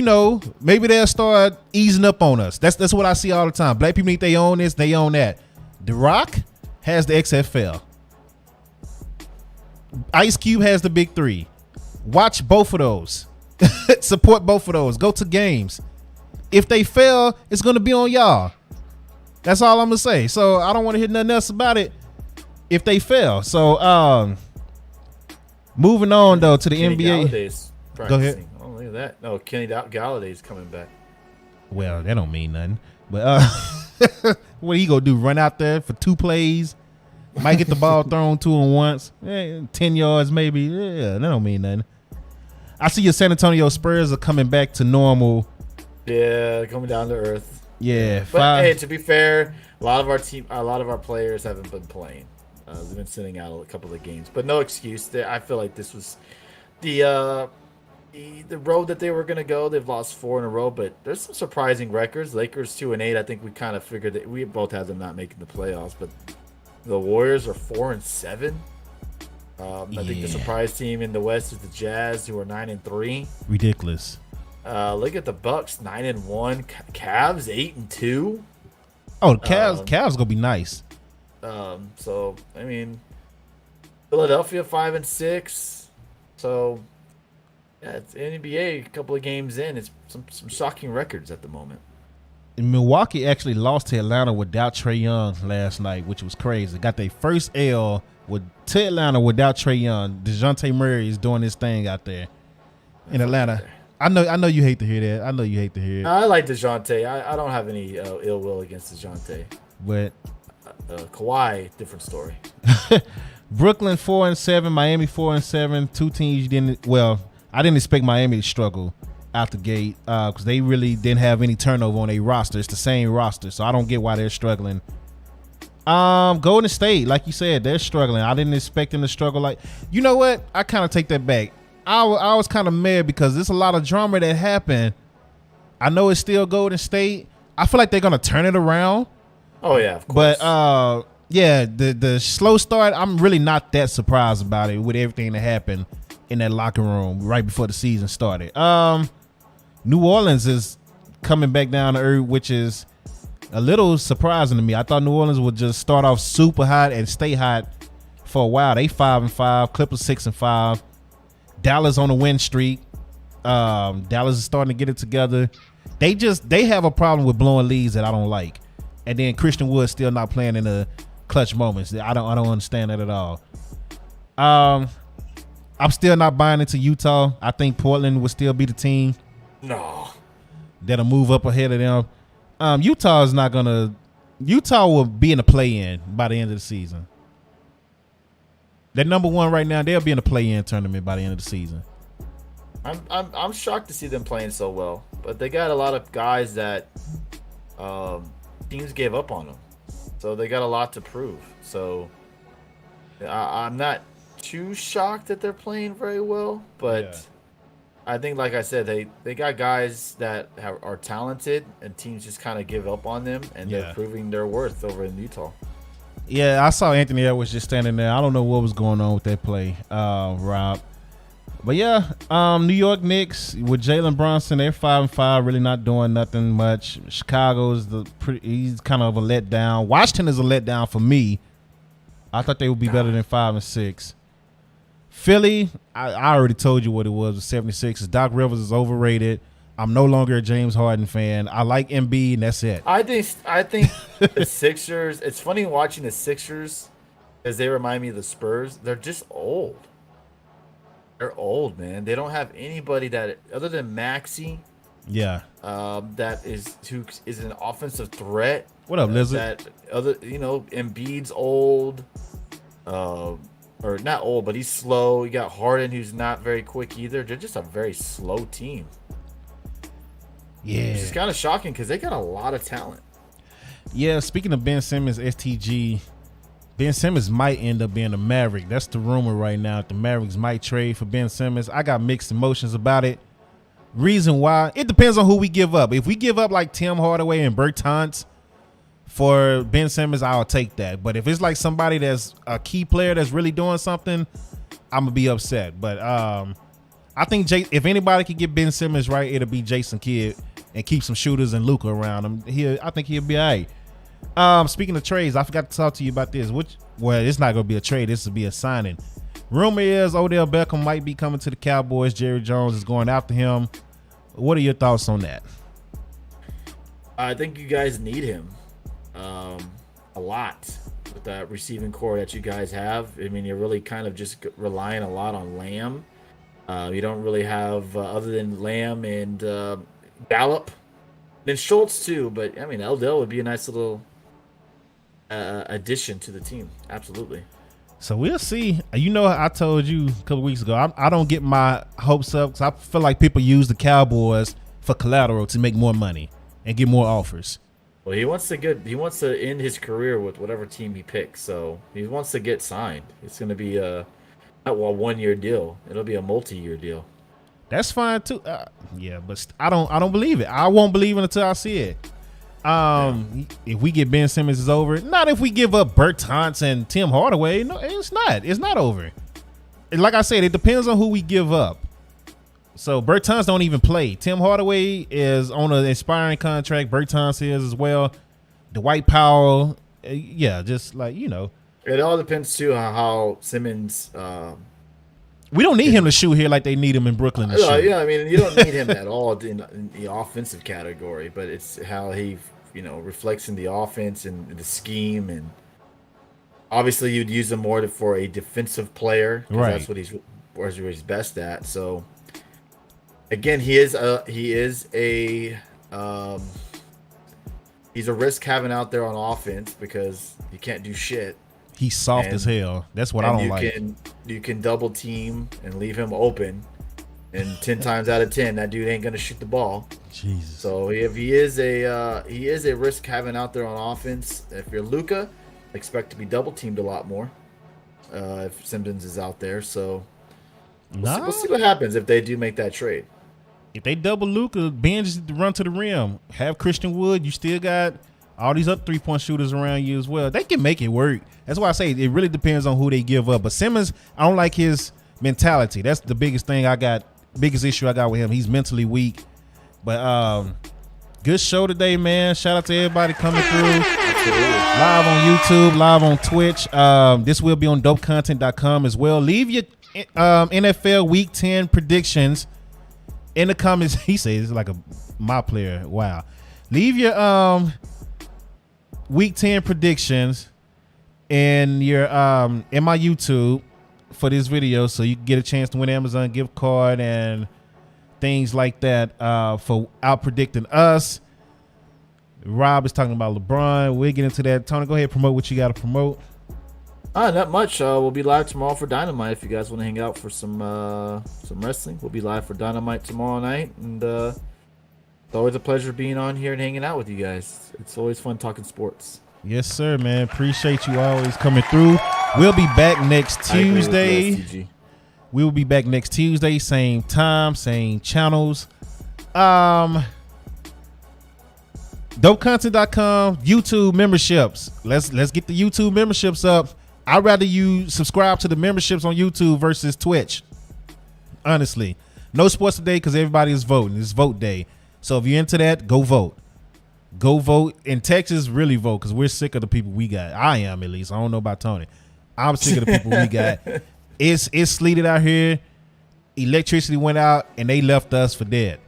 maybe they'll start easing up on us. That's what I see all the time. Black people need they own this, they own that. The Rock has the XFL. Ice Cube has the big three. Watch both of those. Support both of those. Go to games. If they fail, it's going to be on y'all. That's all I'm going to say. So I don't want to hear nothing else about it if they fail. So moving on, though, to the Kenny NBA. Galladay's Go ahead. Oh, look at that. No, Kenny Galladay's coming back. Well, that don't mean nothing. But what he going to do? Run out there for 2 plays? Might get the ball thrown to him once. 10 yards maybe. Yeah, that don't mean nothing. I see your San Antonio Spurs are coming back to normal. Yeah, coming down to earth. Yeah, but hey, to be fair, a lot of our players haven't been playing. They've been sitting out a couple of games, but no excuse. I feel like this was the road that they were gonna go. They've lost 4 in a row, but there's some surprising records. Lakers 2-8. I think we kind of figured that we both had them not making the playoffs, but the Warriors are 4-7. I think the surprise team in the West is the Jazz, who are 9-3. Ridiculous. Look at the Bucks, 9-1. Cavs 8-2. Oh, Cavs gonna be nice. So I mean, Philadelphia 5-6. So yeah, it's NBA. A couple of games in, it's some shocking records at the moment. And Milwaukee actually lost to Atlanta without Trae Young last night, which was crazy. Got their first L to Atlanta without Trae Young. DeJounte Murray is doing his thing out there in Atlanta. I know you hate to hear that. I know you hate to hear it. I like DeJounte. I don't have any ill will against DeJounte. But Kawhi, different story. Brooklyn 4-7, Miami 4-7. Two teams you didn't. Well, I didn't expect Miami to struggle out the gate because they really didn't have any turnover on their roster. It's the same roster, so I don't get why they're struggling. Golden State, like you said, they're struggling. I didn't expect them to struggle. Like, you know what? I kind of take that back. I was kind of mad because there's a lot of drama that happened. I know it's still Golden State. I feel like they're gonna turn it around. Oh yeah, of course. But yeah, the slow start, I'm really not that surprised about it with everything that happened in that locker room right before the season started. New Orleans is coming back down to earth, which is a little surprising to me. I thought New Orleans would just start off super hot and stay hot for a while. They 5-5, Clippers 6-5. Dallas on a win streak. Dallas is starting to get it together. They have a problem with blowing leads that I don't like. And then Christian Wood still not playing in the clutch moments. I don't understand that at all. I'm still not buying into Utah. I think Portland will still be the team. No. That'll move up ahead of them. Utah will be in the play-in by the end of the season. They're number 1 right now. They'll be in the play-in tournament by the end of the season. I'm shocked to see them playing so well, but they got a lot of guys that teams gave up on them, so they got a lot to prove. So I'm not too shocked that they're playing very well, but yeah. I think, like I said, they got guys that are talented, and teams just kind of give up on them, and they're proving their worth over in Utah. Yeah, I saw Anthony Edwards just standing there. I don't know what was going on with that play, Rob. But yeah, New York Knicks with Jalen Brunson, they're 5-5, really not doing nothing much. Chicago's he's kind of a letdown. Washington is a letdown for me. I thought they would be better than 5-6. Philly, I already told you what it was with 76ers. Doc Rivers is overrated. I'm no longer a James Harden fan. I like Embiid, and that's it. I think the Sixers. It's funny watching the Sixers because they remind me of the Spurs. They're just old. They're old, man. They don't have anybody that other than Maxey. Yeah. That who is an offensive threat. What up, Lizard? That other, Embiid's old. Or not old, but he's slow. You got Harden, who's not very quick either. They're just a very slow team. Yeah. It's kind of shocking because they got a lot of talent. Yeah, speaking of Ben Simmons, STG, Ben Simmons might end up being a Maverick. That's the rumor right now. The Mavericks might trade for Ben Simmons. I got mixed emotions about it. Reason why, it depends on who we give up. If we give up like Tim Hardaway and Bertans for Ben Simmons, I'll take that. But if it's like somebody that's a key player that's really doing something, I'm gonna be upset. But I think if anybody could get Ben Simmons right, it'll be Jason Kidd and keep some shooters and Luka around him. I think he'll be all right. Speaking of trades, I forgot to talk to you about this. It's not gonna be a trade. This will be a signing. Rumor is Odell Beckham might be coming to the Cowboys. Jerry Jones is going after him. What are your thoughts on that? I think you guys need him a lot with that receiving core that you guys have. I mean, you're really kind of just relying a lot on Lamb. You don't really have other than Lamb and Gallup. Then Schultz too, but I mean, Odell would be a nice little addition to the team. Absolutely. So we'll see. I told you a couple weeks ago, I don't get my hopes up because I feel like people use the Cowboys for collateral to make more money and get more offers. Well, he wants to end his career with whatever team he picks. So he wants to get signed. It's going to be not a 1-year deal. It'll be a multi-year deal. That's fine too. Yeah, but I don't believe it. I won't believe it until I see it. If we get Ben Simmons, is over. Not if we give up Bertans and Tim Hardaway. No, it's not. It's not over. And like I said, it depends on who we give up. So Bertans don't even play. Tim Hardaway is on an expiring contract. Bertans is as well. Dwight Powell, just like It all depends too on how Simmons. We don't need him to shoot here like they need him in Brooklyn to shoot. Yeah, I mean, you don't need him at all in the offensive category, but it's how he, reflects in the offense and the scheme, and obviously you'd use him more for a defensive player, because that's what he's best at. So again, he's a risk having out there on offense because you can't do shit. He's soft as hell. That's what I don't like. You can double team and leave him open, and 10 times out of 10, that dude ain't gonna shoot the ball. Jesus. So if he is a risk having out there on offense. If you're Luka, expect to be double teamed a lot more if Simmons is out there. So we'll see what happens if they do make that trade. If they double Luka, Ben just run to the rim. Have Christian Wood. You still got all these other 3-point shooters around you as well. They can make it work. That's why I say it really depends on who they give up. But Simmons, I don't like his mentality. That's the biggest thing biggest issue I got with him. He's mentally weak. But good show today, man. Shout out to everybody coming through. Live on YouTube, live on Twitch. This will be on dopecontent.com as well. Leave your NFL Week 10 predictions in the comments. He says it's like my player. Wow. Leave your Week 10 predictions in your in my YouTube for this video, so you can get a chance to win an Amazon gift card and things like that for out predicting us. Rob is talking about LeBron. We'll get into that. Tony, go ahead and promote what you got to promote. Not much. We'll be live tomorrow for Dynamite. If you guys want to hang out for some wrestling, we'll be live for Dynamite tomorrow night. And it's always a pleasure being on here and hanging out with you guys. It's always fun talking sports. Yes, sir, man. Appreciate you always coming through. We'll be back next Tuesday. We will be back next Tuesday, same time, same channels. Dopecontent.com, YouTube memberships. Let's get the YouTube memberships up. I'd rather you subscribe to the memberships on YouTube versus Twitch. Honestly, no sports today because everybody is voting. It's vote day. So if you're into that, go vote. Go vote. In Texas, really vote because we're sick of the people we got. I am, at least. I don't know about Tony. I'm sick of the people we got. It's sleeted out here. Electricity went out and they left us for dead.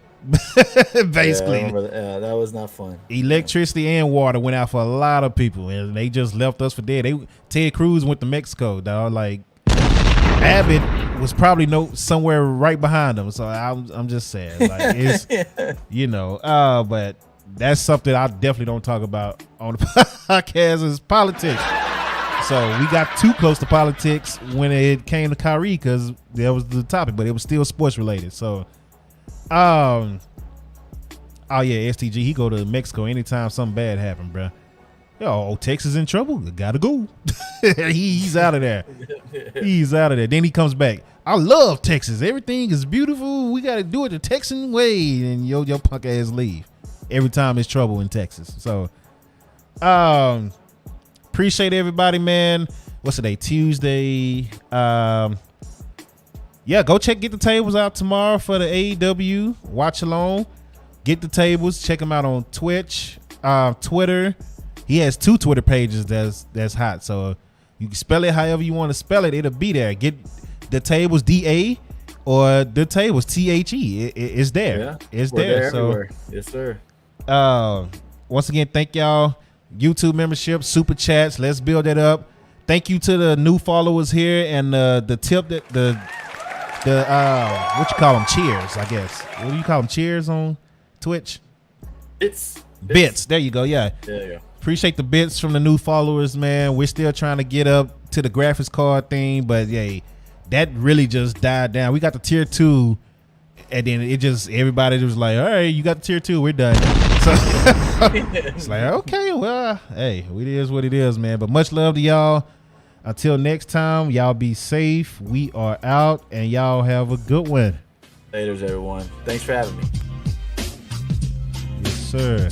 Basically, yeah, that was not fun. Electricity and water went out for a lot of people, and they just left us for dead. Ted Cruz went to Mexico, dog. Like Abbott was probably somewhere right behind them. So I'm just saying, like it's but that's something I definitely don't talk about on the podcast is politics. So we got too close to politics when it came to Kyrie because that was the topic, but it was still sports related. So. Oh yeah, STG. He go to Mexico anytime something bad happen, bro. Yo, Texas in trouble. Gotta go. He's out of there. He's out of there. Then he comes back. I love Texas. Everything is beautiful. We gotta do it the Texan way. And your punk ass leave every time it's trouble in Texas. So, appreciate everybody, man. What's today? Tuesday. Yeah, go get the tables out tomorrow for the AEW watch along. Get the tables, check him out on Twitch, Twitter. He has 2 Twitter pages that's hot, so you can spell it however you want to spell it. It'll be there. Get the tables DA or the tables THE. It's there. Yeah, it's there. So everywhere. Yes, sir. Once again, thank y'all. YouTube membership, super chats. Let's build that up. Thank you to the new followers here and the tip that the what you call them? Cheers, I guess. What do you call them? Cheers on Twitch? Bits. There you go. Yeah. There you go. Appreciate the bits from the new followers, man. We're still trying to get up to the graphics card thing, but yeah, that really just died down. We got the tier 2, and then everybody was like, all right, you got the tier 2, we're done. So it's like, okay, well, hey, it is what it is, man. But much love to y'all. Until next time, y'all be safe. We are out, and y'all have a good one. Laters, everyone. Thanks for having me. Yes, sir.